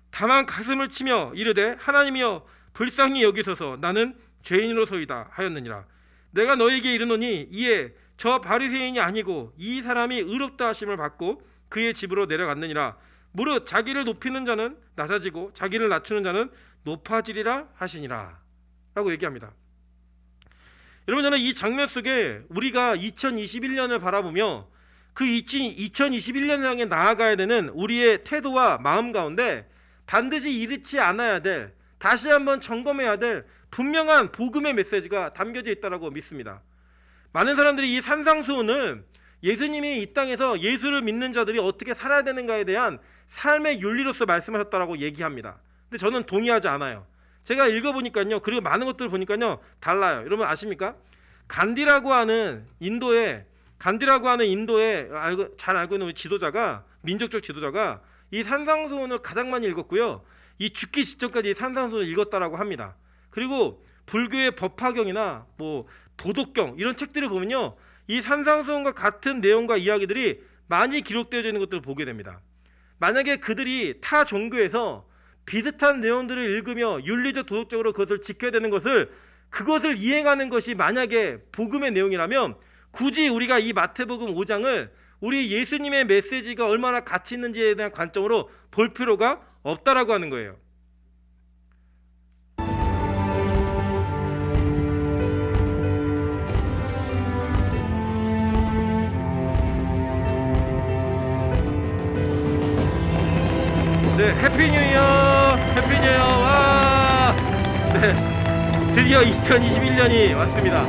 S1: 다만 가슴을 치며 이르되 하나님이여 불쌍히 여기소서 나는 죄인으로서이다 하였느니라. 내가 너에게 이르노니 이에 저 바리새인이 아니고 이 사람이 의롭다 하심을 받고 그의 집으로 내려갔느니라. 무릇 자기를 높이는 자는 낮아지고 자기를 낮추는 자는 높아지리라 하시니라 라고 얘기합니다. 여러분, 저는 이 장면 속에 우리가 2021년을 바라보며 그 2021년을 향해 나아가야 되는 우리의 태도와 마음 가운데 반드시 잃지 않아야 될, 다시 한번 점검해야 될 분명한 복음의 메시지가 담겨져 있다고 믿습니다. 많은 사람들이 이 산상수훈을 예수님이 이 땅에서 예수를 믿는 자들이 어떻게 살아야 되는가에 대한 삶의 윤리로서 말씀하셨다고 얘기합니다. 근데 저는 동의하지 않아요. 제가 읽어보니까요, 그리고 많은 것들을 보니까요 달라요. 여러분 아십니까? 간디라고 하는 인도의 잘 알고 있는 우리 지도자가, 민족적 지도자가 이 산상수훈을 가장 많이 읽었고요, 이 죽기 직전까지 이 산상수훈을 읽었다라고 합니다. 그리고 불교의 법화경이나 뭐 도덕경 이런 책들을 보면요, 이 산상수훈과 같은 내용과 이야기들이 많이 기록되어 있는 것들을 보게 됩니다. 만약에 그들이 타 종교에서 비슷한 내용들을 읽으며 윤리적 도덕적으로 그것을 지켜야 되는 그것을 이행하는 것이 만약에 복음의 내용이라면 굳이 우리가 이 마태복음 5장을 우리 예수님의 메시지가 얼마나 가치 있는지에 대한 관점으로 볼 필요가 없다라고 하는 거예요. 네, 해피 뉴 이어! 해피 뉴 이어! 와! 네, 드디어 2021년이 왔습니다.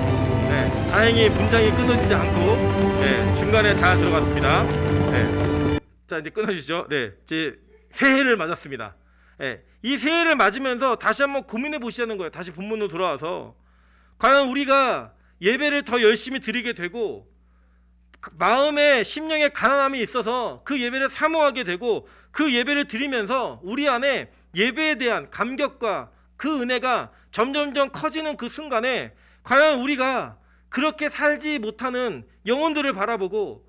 S1: 네, 다행히 문장이 끊어지지 않고 네, 중간에 잘 들어갔습니다. 네, 자, 이제 끊어지죠. 네, 이제 새해를 맞았습니다. 네, 이 새해를 맞으면서 다시 한번 고민해 보시자는 거예요. 다시 본문으로 돌아와서 과연 우리가 예배를 더 열심히 드리게 되고 마음에 심령에 가난함이 있어서 그 예배를 사모하게 되고 그 예배를 드리면서 우리 안에 예배에 대한 감격과 그 은혜가 점점점 커지는 그 순간에 과연 우리가 그렇게 살지 못하는 영혼들을 바라보고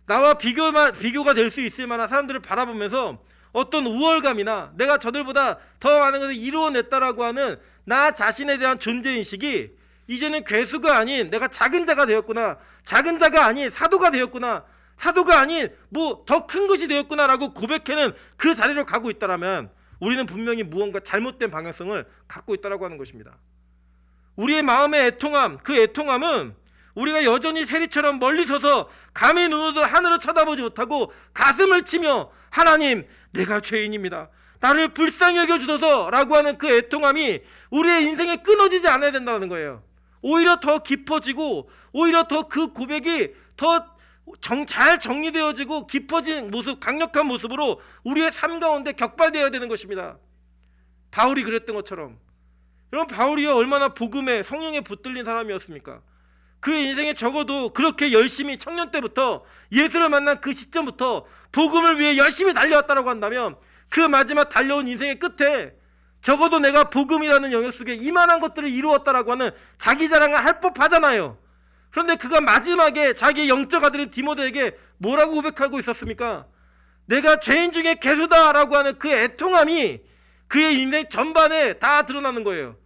S1: 나와 비교가 될 수 있을 만한 사람들을 바라보면서 어떤 우월감이나 내가 저들보다 더 많은 것을 이루어냈다라고 하는 나 자신에 대한 존재인식이 이제는 괴수가 아닌 내가 작은 자가 되었구나, 작은 자가 아닌 사도가 되었구나, 사도가 아닌 뭐 더 큰 것이 되었구나라고 고백하는 그 자리로 가고 있다라면 우리는 분명히 무언가 잘못된 방향성을 갖고 있다라고 하는 것입니다. 우리의 마음의 애통함, 그 애통함은 우리가 여전히 세리처럼 멀리 서서 감히 눈으로 하늘을 쳐다보지 못하고 가슴을 치며 하나님, 내가 죄인입니다, 나를 불쌍히 여겨주소서 라고 하는 그 애통함이 우리의 인생에 끊어지지 않아야 된다는 거예요. 오히려 더 깊어지고 오히려 더 그 고백이 더 잘 정리되어지고 깊어진 모습, 강력한 모습으로 우리의 삶 가운데 격발되어야 되는 것입니다. 바울이 그랬던 것처럼. 여러분, 바울이요 얼마나 복음에 성령에 붙들린 사람이었습니까? 그 인생에 적어도 그렇게 열심히 청년 때부터 예수를 만난 그 시점부터 복음을 위해 열심히 달려왔다라고 한다면 그 마지막 달려온 인생의 끝에 적어도 내가 복음이라는 영역 속에 이만한 것들을 이루었다라고 하는 자기 자랑을 할 법하잖아요. 그런데 그가 마지막에 자기의 영적 아들인 디모데에게 뭐라고 고백하고 있었습니까? 내가 죄인 중에 괴수다라고 하는 그 애통함이 그의 인생 전반에 다 드러나는 거예요.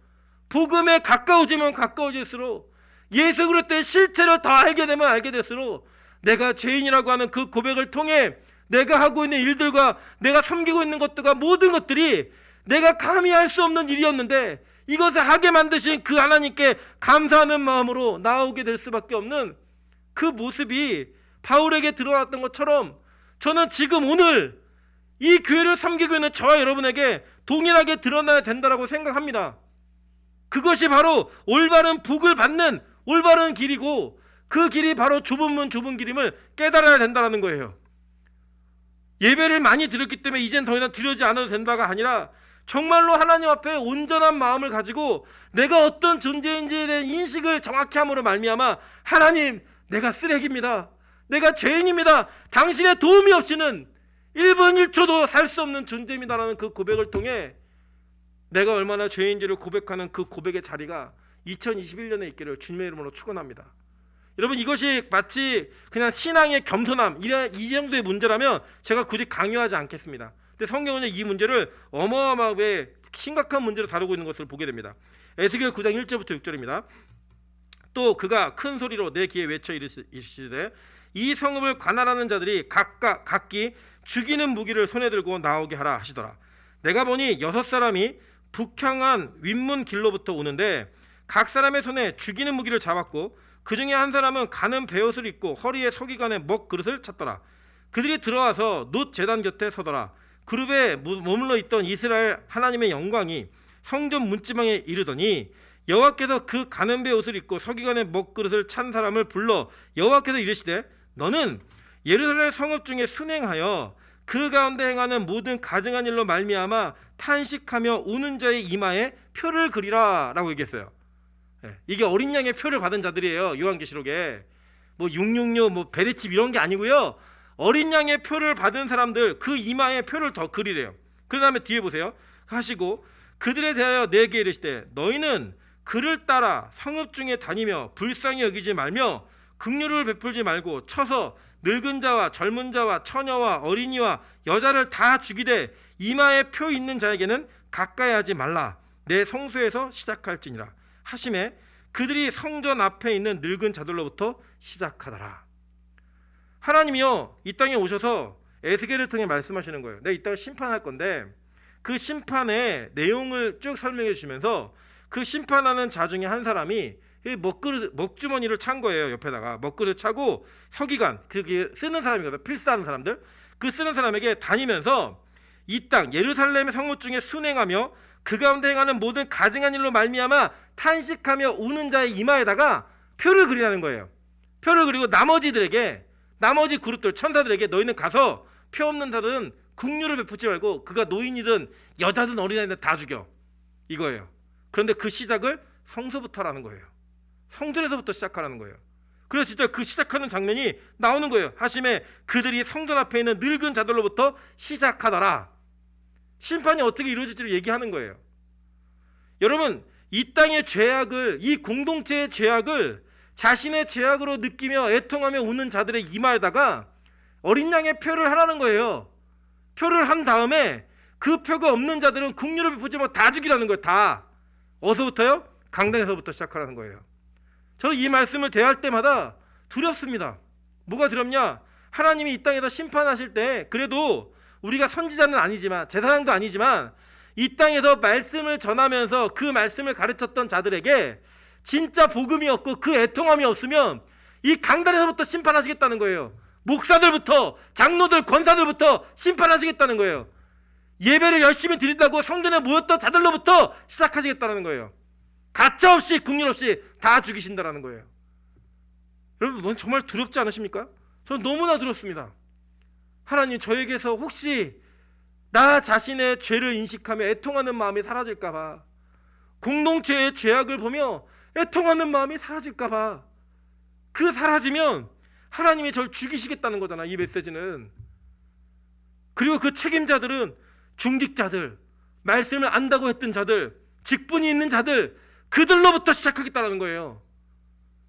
S1: 복음에 가까워지면 가까워질수록 예수 그리스도의 실체를 더 알게 되면 알게 될수록 내가 죄인이라고 하는 그 고백을 통해 내가 하고 있는 일들과 내가 섬기고 있는 것들과 모든 것들이 내가 감히 할 수 없는 일이었는데 이것을 하게 만드신 그 하나님께 감사하는 마음으로 나오게 될 수밖에 없는 그 모습이 바울에게 드러났던 것처럼 저는 지금 오늘 이 교회를 섬기고 있는 저와 여러분에게 동일하게 드러나야 된다고 생각합니다. 그것이 바로 올바른 복을 받는 올바른 길이고 그 길이 바로 좁은 문 좁은 길임을 깨달아야 된다는 거예요. 예배를 많이 드렸기 때문에 이젠 더 이상 드리지 않아도 된다가 아니라 정말로 하나님 앞에 온전한 마음을 가지고 내가 어떤 존재인지에 대한 인식을 정확히 함으로 말미암아 하나님, 내가 쓰레기입니다. 내가 죄인입니다. 당신의 도움이 없이는 1분 1초도 살 수 없는 존재입니다라는 그 고백을 통해 내가 얼마나 죄인지를 고백하는 그 고백의 자리가 2021년에 있기를 주님의 이름으로 축원합니다. 여러분, 이것이 마치 그냥 신앙의 겸손함 이 정도의 문제라면 제가 굳이 강요하지 않겠습니다. 근데 성경은 이 문제를 어마어마하게 심각한 문제로 다루고 있는 것을 보게 됩니다. 에스겔 9장 1절부터 6절입니다. 또 그가 큰 소리로 내 귀에 외쳐 이르시되 이 성읍을 관할하는 자들이 각기 죽이는 무기를 손에 들고 나오게 하라 하시더라. 내가 보니 6사람이 북향한 윗문 길로부터 오는데 각 사람의 손에 죽이는 무기를 잡았고 그 중에 한 사람은 가는 베옷을 입고 허리에 서기관의 먹 그릇을 찼더라. 그들이 들어와서 놋 제단 곁에 서더라. 그룹에 머물러 있던 이스라엘 하나님의 영광이 성전 문지방에 이르더니 여호와께서 그 가는 베옷을 입고 서기관의 먹 그릇을 찬 사람을 불러 여호와께서 이르시되 너는 예루살렘 성읍 중에 순행하여 그 가운데 행하는 모든 가증한 일로 말미암아 탄식하며 우는 자의 이마에 표를 그리라 라고 얘기했어요. 이게 어린 양의 표를 받은 자들이에요. 요한계시록에 뭐 666 뭐 베레칩 이런 게 아니고요. 어린 양의 표를 받은 사람들 그 이마에 표를 더 그리래요. 그 다음에 뒤에 보세요. 하시고 그들에 대하여 내게 이르시되 너희는 그를 따라 성읍 중에 다니며 불쌍히 여기지 말며 긍휼을 베풀지 말고 쳐서 늙은 자와 젊은 자와 처녀와 어린이와 여자를 다 죽이되 이마에 표 있는 자에게는 가까이 하지 말라. 내 성소에서 시작할지니라 하심에 그들이 성전 앞에 있는 늙은 자들로부터 시작하더라. 하나님이요 이 땅에 오셔서 에스겔을 통해 말씀하시는 거예요. 내가 이따가 심판할 건데 그 심판의 내용을 쭉 설명해 주시면서 그 심판하는 자 중에 한 사람이 먹주머니를 찬 거예요. 옆에다가 먹그릇 차고 서기관, 그게 쓰는 사람이거든. 필사하는 사람들, 그 쓰는 사람에게 다니면서 이 땅 예루살렘의 성읍 중에 순행하며 그 가운데 행하는 모든 가증한 일로 말미암아 탄식하며 우는 자의 이마에다가 표를 그리라는 거예요. 표를 그리고 나머지 그룹들 천사들에게 너희는 가서 표 없는 자들은 긍휼을 베푸지 말고 그가 노인이든 여자든 어린아이든 다 죽여, 이거예요. 그런데 그 시작을 성소부터라는 거예요. 성전에서부터 시작하라는 거예요. 그래서 진짜 그 시작하는 장면이 나오는 거예요. 하심에 그들이 성전 앞에 있는 늙은 자들로부터 시작하더라. 심판이 어떻게 이루어질지를 얘기하는 거예요. 여러분, 이 땅의 죄악을, 이 공동체의 죄악을 자신의 죄악으로 느끼며 애통하며 우는 자들의 이마에다가 어린 양의 표를 하라는 거예요. 표를 한 다음에 그 표가 없는 자들은 긍휼을 베푸지 말고 다 죽이라는 거예요. 다. 어디서부터요? 강단에서부터 시작하라는 거예요. 저는 이 말씀을 대할 때마다 두렵습니다. 뭐가 두렵냐? 하나님이 이 땅에서 심판하실 때 그래도 우리가 선지자는 아니지만 제사장도 아니지만 이 땅에서 말씀을 전하면서 그 말씀을 가르쳤던 자들에게 진짜 복음이 없고 그 애통함이 없으면 이 강단에서부터 심판하시겠다는 거예요. 목사들부터 장로들 권사들부터 심판하시겠다는 거예요. 예배를 열심히 드린다고 성전에 모였던 자들로부터 시작하시겠다는 거예요. 가차없이 긍휼 없이 다 죽이신다라는 거예요. 여러분, 정말 두렵지 않으십니까? 저는 너무나 두렵습니다. 하나님, 저에게서 혹시 나 자신의 죄를 인식하며 애통하는 마음이 사라질까 봐, 공동체의 죄악을 보며 애통하는 마음이 사라질까 봐, 그 사라지면 하나님이 저를 죽이시겠다는 거잖아, 이 메시지는. 그리고 그 책임자들은 중직자들, 말씀을 안다고 했던 자들, 직분이 있는 자들, 그들로부터 시작하겠다는 거예요.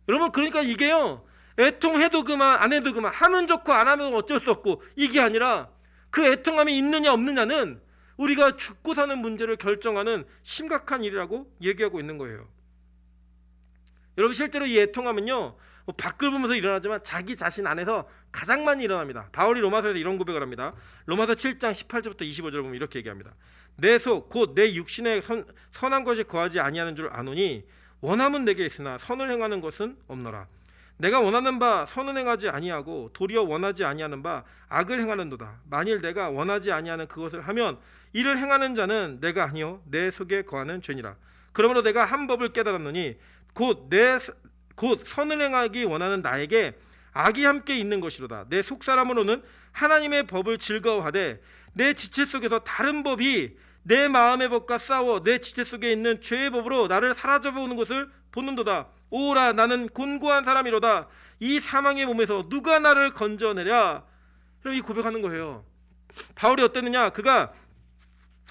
S1: 여러분, 그러니까 이게요, 애통해도 그만 안 해도 그만, 하면 좋고 안 하면 어쩔 수 없고, 이게 아니라 그 애통함이 있느냐 없느냐는 우리가 죽고 사는 문제를 결정하는 심각한 일이라고 얘기하고 있는 거예요. 여러분, 실제로 이 애통함은요, 밖을 보면서 일어나지만 자기 자신 안에서 가장 많이 일어납니다. 바울이 로마서에서 이런 고백을 합니다. 로마서 7장 18절부터 25절을 보면 이렇게 얘기합니다. 내 속 곧 내 육신에 선한 것이 거하지 아니하는 줄 아노니 원함은 내게 있으나 선을 행하는 것은 없노라. 내가 원하는 바 선은 행하지 아니하고 도리어 원하지 아니하는 바 악을 행하는도다. 만일 내가 원하지 아니하는 그것을 하면 이를 행하는 자는 내가 아니요 내 속에 거하는 죄니라. 그러므로 내가 한 법을 깨달았노니 곧 선을 행하기 원하는 나에게 악이 함께 있는 것이로다. 내 속사람으로는 하나님의 법을 즐거워하되 내 지체 속에서 다른 법이 내 마음의 법과 싸워 내 지체 속에 있는 죄의 법으로 나를 사로잡아오는 것을 보는도다. 오라, 나는 곤고한 사람이로다. 이 사망의 몸에서 누가 나를 건져내랴. 이렇게 고백하는 거예요. 바울이 어땠느냐? 그가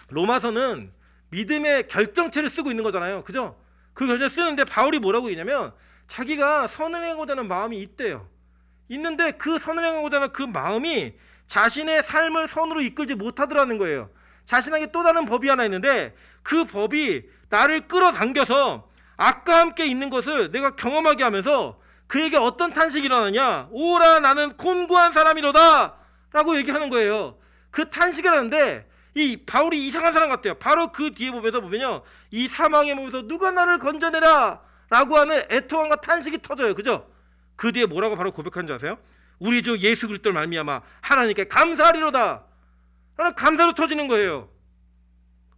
S1: 로마서는 믿음의 결정체를 쓰고 있는 거잖아요, 그죠? 그 결정을 쓰는데 바울이 뭐라고 얘기냐면 자기가 선을 행하고자 하는 마음이 있대요. 있는데 그 선을 행하고자 하는 그 마음이 자신의 삶을 선으로 이끌지 못하더라는 거예요. 자신에게 또 다른 법이 하나 있는데 그 법이 나를 끌어당겨서 악과 함께 있는 것을 내가 경험하게 하면서 그에게 어떤 탄식이 일어나냐? 오라, 나는 곤고한 사람이로다 라고 얘기하는 거예요. 그 탄식을 하는데 이 바울이 이상한 사람 같아요. 바로 그 뒤에 보면요, 이 사망의 몸에서 누가 나를 건져내라 라고 하는 애통함과 탄식이 터져요, 그죠? 그 뒤에 뭐라고 바로 고백한 줄 아세요? 우리 주 예수 그리스도를 말미암아 하나님께 감사하리로다 라는 감사로 터지는 거예요.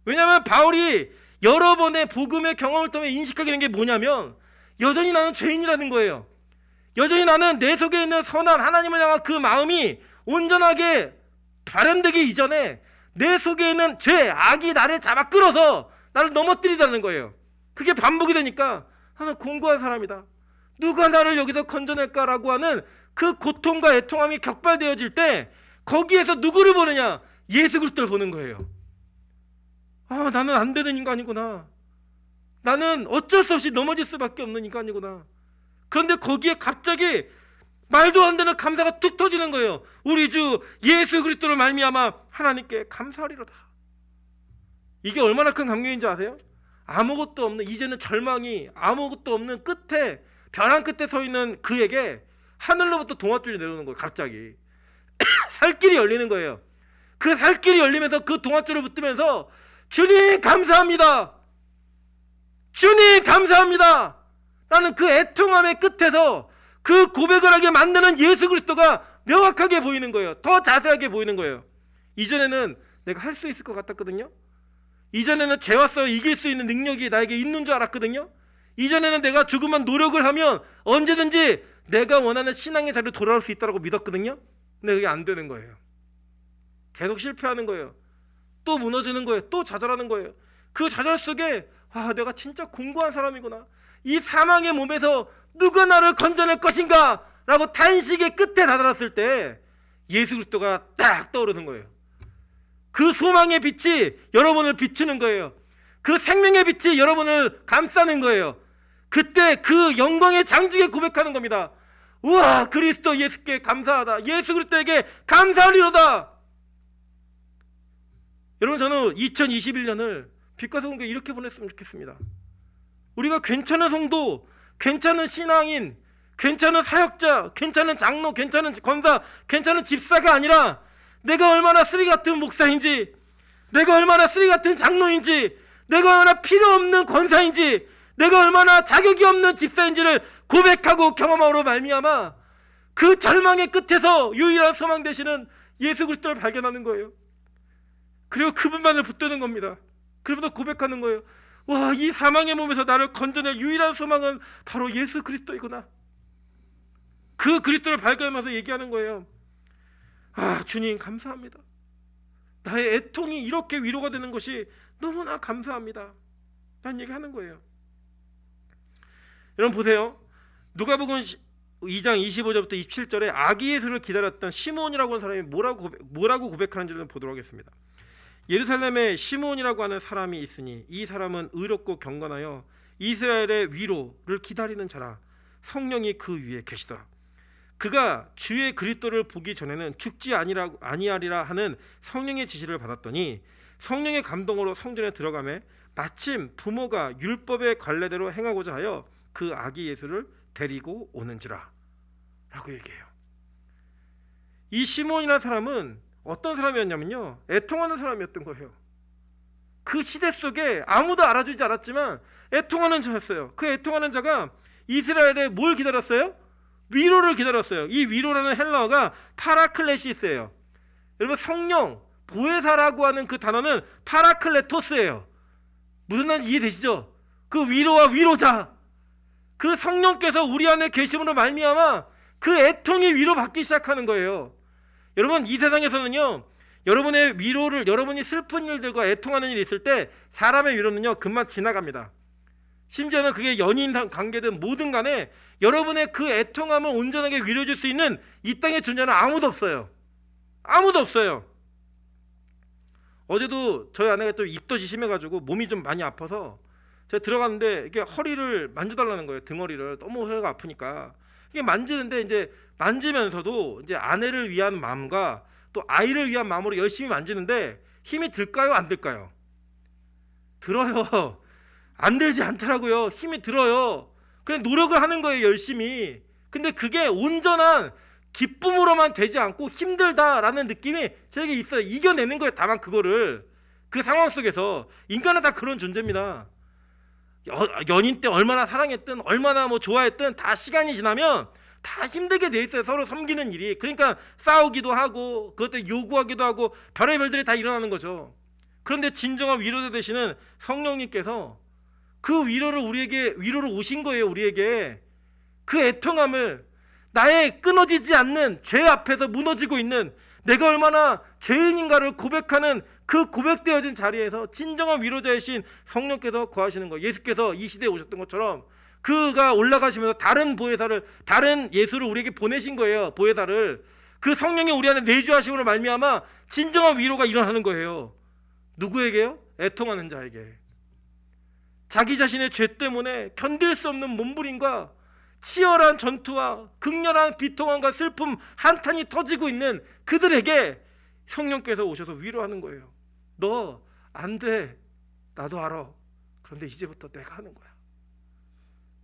S1: 왜냐하면 바울이 여러 번의 복음의 경험을 통해 인식하게 된 게 뭐냐면 여전히 나는 죄인이라는 거예요. 여전히 나는 내 속에 있는 선한 하나님을 향한 그 마음이 온전하게 발현되기 이전에 내 속에 있는 죄, 악이 나를 잡아 끌어서 나를 넘어뜨리다는 거예요. 그게 반복이 되니까 나는 곤고한 사람이다. 누가 나를 여기서 건져낼까라고 하는 그 고통과 애통함이 격발되어질 때 거기에서 누구를 보느냐? 예수 그리스도를 보는 거예요. 아, 나는 안 되는 인간이구나. 나는 어쩔 수 없이 넘어질 수밖에 없는 인간이구나. 그런데 거기에 갑자기 말도 안 되는 감사가 툭 터지는 거예요. 우리 주 예수 그리스도를 말미암아 하나님께 감사하리로다. 이게 얼마나 큰 감격인지 아세요? 아무것도 없는, 이제는 절망이 아무것도 없는 끝에, 벼랑 끝에 서 있는 그에게 하늘로부터 동아줄이 내려오는 거예요. 갑자기 살길이 열리는 거예요. 그 살길이 열리면서 그 동아줄을 붙으면서 주님 감사합니다, 주님 감사합니다 라는 그 애통함의 끝에서 그 고백을 하게 만드는 예수 그리스도가 명확하게 보이는 거예요. 더 자세하게 보이는 거예요. 이전에는 내가 할 수 있을 것 같았거든요. 이전에는 죄와 싸워 이길 수 있는 능력이 나에게 있는 줄 알았거든요. 이전에는 내가 조금만 노력을 하면 언제든지 내가 원하는 신앙의 자리로 돌아올 수 있다고 믿었거든요. 근데 그게 안 되는 거예요. 계속 실패하는 거예요. 또 무너지는 거예요. 또 좌절하는 거예요. 그 좌절 속에 내가 진짜 곤고한 사람이구나. 이 사망의 몸에서 누가 나를 건져낼 것인가 라고 탄식의 끝에 다다랐을 때 예수 그리스도가 딱 떠오르는 거예요. 그 소망의 빛이 여러분을 비추는 거예요. 그 생명의 빛이 여러분을 감싸는 거예요. 그때 그 영광의 장중에 고백하는 겁니다. 우와, 그리스도 예수께 감사하다. 예수 그리스도에게 감사하리로다. 여러분, 저는 2021년을 빛과 소금과 이렇게 보냈으면 좋겠습니다. 우리가 괜찮은 성도, 괜찮은 신앙인, 괜찮은 사역자, 괜찮은 장로, 괜찮은 권사, 괜찮은 집사가 아니라 내가 얼마나 쓰레기 같은 목사인지, 내가 얼마나 쓰레기 같은 장로인지, 내가 얼마나 필요 없는 권사인지, 내가 얼마나 자격이 없는 집사인지를 고백하고 경험함으로 말미암아 그 절망의 끝에서 유일한 소망 되시는 예수 그리스도를 발견하는 거예요. 그리고 그분만을 붙드는 겁니다. 그러면서 고백하는 거예요. 와, 이 사망의 몸에서 나를 건져낼 유일한 소망은 바로 예수 그리스도이구나. 그 그리스도를 발견하면서 얘기하는 거예요. 아, 주님 감사합니다. 나의 애통이 이렇게 위로가 되는 것이 너무나 감사합니다. 라는 얘기하는 거예요. 여러분 보세요. 누가복음 2장 25절부터 27절에 아기 예수를 기다렸던 시몬이라고 하는 사람이 뭐라고 고백하는지를 보도록 하겠습니다. 예루살렘에 시몬이라고 하는 사람이 있으니 이 사람은 의롭고 경건하여 이스라엘의 위로를 기다리는 자라. 성령이 그 위에 계시더라. 그가 주의 그리스도를 보기 전에는 죽지 아니하리라 하는 성령의 지시를 받았더니 성령의 감동으로 성전에 들어가매 마침 부모가 율법의 관례대로 행하고자 하여 그 아기 예수를 데리고 오는지라 라고 얘기해요. 이 시몬이라는 사람은 어떤 사람이었냐면요, 애통하는 사람이었던 거예요. 그 시대 속에 아무도 알아주지 않았지만 애통하는 자였어요. 그 애통하는 자가 이스라엘에 뭘 기다렸어요? 위로를 기다렸어요. 이 위로라는 헬라어가 파라클레시스예요. 여러분, 성령, 보혜사라고 하는 그 단어는 파라클레토스예요. 무슨 말인지 이해되시죠? 그 위로와 위로자, 그 성령께서 우리 안에 계심으로 말미암아 그 애통이 위로받기 시작하는 거예요. 여러분, 이 세상에서는요, 여러분의 위로를, 여러분이 슬픈 일들과 애통하는 일이 있을 때 사람의 위로는요 금방 지나갑니다. 심지어는 그게 연인 관계든 뭐든 간에 여러분의 그 애통함을 온전하게 위로해줄 수 있는 이 땅에 존재하는 아무도 없어요. 아무도 없어요. 어제도 저희 아내가 좀 입덧이 심해가지고 몸이 좀 많이 아파서 제가 들어갔는데 이게 허리를 만져달라는 거예요. 등허리를. 너무 허리가 아프니까 이게 만지는데, 이제 만지면서도 이제 아내를 위한 마음과 또 아이를 위한 마음으로 열심히 만지는데 힘이 들까요, 안 들까요? 들어요. 안 들지 않더라고요. 힘이 들어요. 그냥 노력을 하는 거예요, 열심히. 근데 그게 온전한 기쁨으로만 되지 않고 힘들다라는 느낌이 저에게 있어요. 이겨내는 거예요. 다만 그거를 그 상황 속에서 인간은 다 그런 존재입니다. 연인 때 얼마나 사랑했든 얼마나 뭐 좋아했든 다 시간이 지나면 다 힘들게 돼 있어요. 서로 섬기는 일이. 그러니까 싸우기도 하고 그것들 요구하기도 하고 별의별들이 다 일어나는 거죠. 그런데 진정한 위로자 되시는 성령님께서 그 위로를 우리에게 위로를 오신 거예요. 우리에게 그 애통함을, 나의 끊어지지 않는 죄 앞에서 무너지고 있는 내가 얼마나 죄인인가를 고백하는 그 고백되어진 자리에서 진정한 위로자이신 성령께서 거하시는 거예요. 예수께서 이 시대에 오셨던 것처럼 그가 올라가시면서 다른 보혜사를, 다른 예수를 우리에게 보내신 거예요. 보혜사를. 그 성령이 우리 안에 내주하심으로 말미암아 진정한 위로가 일어나는 거예요. 누구에게요? 애통하는 자에게. 자기 자신의 죄 때문에 견딜 수 없는 몸부림과 치열한 전투와 극렬한 비통함과 슬픔 한탄이 터지고 있는 그들에게 성령께서 오셔서 위로하는 거예요. 너 안 돼. 나도 알아. 그런데 이제부터 내가 하는 거야.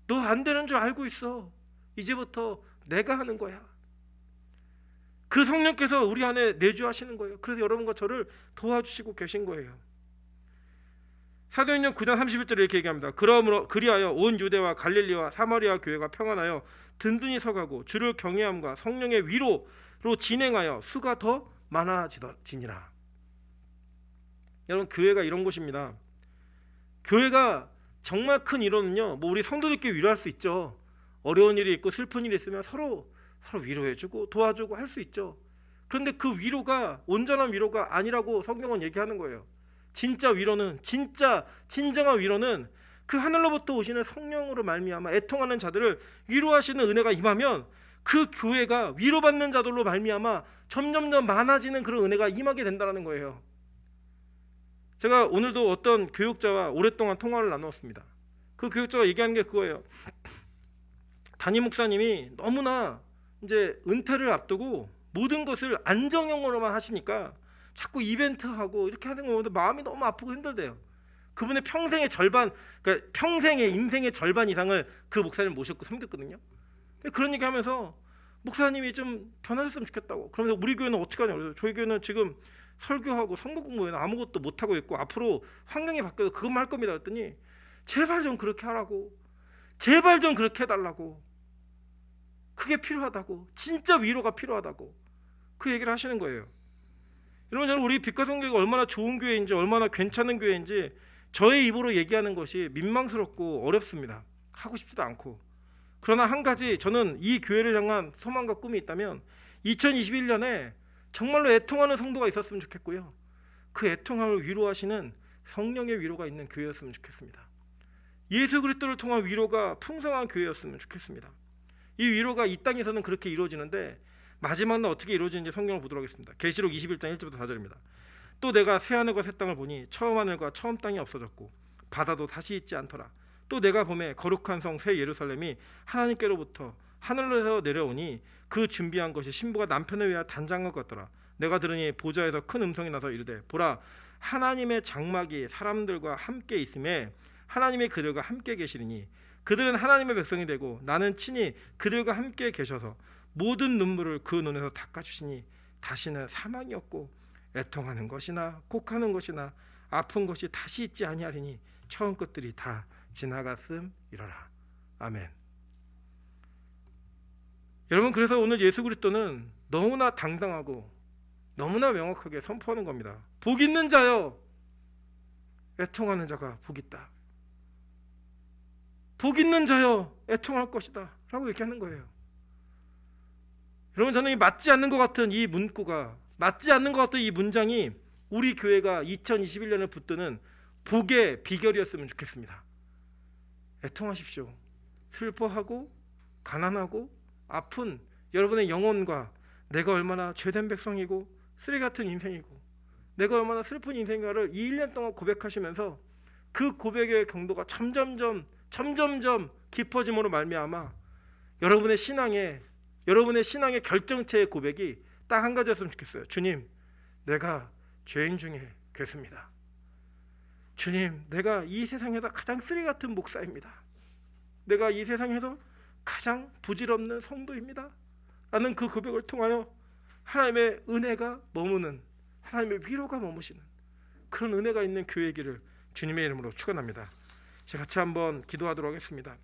S1: 너 안 되는 줄 알고 있어. 이제부터 내가 하는 거야. 그 성령께서 우리 안에 내주하시는 거예요. 그래서 여러분과 저를 도와주시고 계신 거예요. 사도행전 9장 31절에 이렇게 얘기합니다. 그러므로 그리하여 온 유대와 갈릴리와 사마리아 교회가 평안하여 든든히 서가고 주를 경외함과 성령의 위로로 진행하여 수가 더 많아지니라. 여러분, 교회가 이런 곳입니다. 교회가 정말 큰 위로는요, 뭐 우리 성도들끼리 위로할 수 있죠. 어려운 일이 있고 슬픈 일이 있으면 서로 위로해주고 도와주고 할 수 있죠. 그런데 그 위로가 온전한 위로가 아니라고 성경은 얘기하는 거예요. 진짜 위로는, 진짜 진정한 위로는 그 하늘로부터 오시는 성령으로 말미암아 애통하는 자들을 위로하시는 은혜가 임하면 그 교회가 위로받는 자들로 말미암아 점점 많아지는 그런 은혜가 임하게 된다는 거예요. 제가 오늘도 어떤 교육자와 오랫동안 통화를 나누었습니다. 그 교육자가 얘기하는 게 그거예요. 담임 목사님이 너무나 이제 은퇴를 앞두고 모든 것을 안정형으로만 하시니까 자꾸 이벤트하고 이렇게 하는 거 보면 마음이 너무 아프고 힘들대요. 그분의 평생의 절반, 그러니까 평생의 인생의 절반 이상을 그 목사님을 모셨고 섬겼거든요. 그런 얘기 하면서 목사님이 좀 변하셨으면 좋겠다고. 그러면서 우리 교회는 어떻게 하냐고. 그래서 저희 교회는 지금 설교하고 선거 공부에는 아무것도 못하고 있고 앞으로 환경이 바뀌어서 그것만 할 겁니다. 그랬더니 제발 좀 그렇게 하라고. 제발 좀 그렇게 해달라고. 그게 필요하다고. 진짜 위로가 필요하다고. 그 얘기를 하시는 거예요. 여러분, 저는 우리 빛과 성교회가 얼마나 좋은 교회인지, 얼마나 괜찮은 교회인지 저의 입으로 얘기하는 것이 민망스럽고 어렵습니다. 하고 싶지도 않고. 그러나 한 가지, 저는 이 교회를 향한 소망과 꿈이 있다면 2021년에 정말로 애통하는 성도가 있었으면 좋겠고요. 그 애통함을 위로하시는 성령의 위로가 있는 교회였으면 좋겠습니다. 예수 그리스도를 통한 위로가 풍성한 교회였으면 좋겠습니다. 이 위로가 이 땅에서는 그렇게 이루어지는데 마지막 날 어떻게 이루어지는지 성경을 보도록 하겠습니다. 계시록 21장 1절부터 4절입니다. 또 내가 새 하늘과 새 땅을 보니 처음 하늘과 처음 땅이 없어졌고 바다도 다시 있지 않더라. 또 내가 보매 거룩한 성 새 예루살렘이 하나님께로부터 하늘에서 내려오니 그 준비한 것이 신부가 남편을 위하여 단장한 것 같더라. 내가 들으니 보좌에서 큰 음성이 나서 이르되 보라 하나님의 장막이 사람들과 함께 있음에 하나님이 그들과 함께 계시리니 그들은 하나님의 백성이 되고 나는 친히 그들과 함께 계셔서 모든 눈물을 그 눈에서 닦아주시니 다시는 사망이 없고 애통하는 것이나 곡하는 것이나 아픈 것이 다시 있지 아니하리니 처음 것들이 다 지나갔음이로라. 아멘. 여러분, 그래서 오늘 예수 그리스도는 너무나 당당하고 너무나 명확하게 선포하는 겁니다. 복 있는 자여, 애통하는 자가 복 있다. 복 있는 자여, 애통할 것이다 라고 얘기하는 거예요. 여러분, 저는 맞지 않는 것 같은 이 문구가, 맞지 않는 것 같은 이 문장이 우리 교회가 2021년을 붙드는 복의 비결이었으면 좋겠습니다. 애통하십시오. 슬퍼하고 가난하고 아픈 여러분의 영혼과 내가 얼마나 죄된 백성이고 쓰레기 같은 인생이고 내가 얼마나 슬픈 인생인가를 이 1년 동안 고백하시면서 그 고백의 강도가 점점점 깊어짐으로 말미암아 여러분의 신앙의 결정체의 고백이 딱 한 가지였으면 좋겠어요. 주님, 내가 죄인 중에 괴수입니다. 주님, 내가 이 세상에서 가장 쓰레기 같은 목사입니다. 내가 이 세상에서 가장 부질없는 성도입니다. 라는 그 고백을 통하여 하나님의 은혜가 머무는, 하나님의 위로가 머무시는 그런 은혜가 있는 교회이기를 주님의 이름으로 축원합니다. 같이 한번 기도하도록 하겠습니다.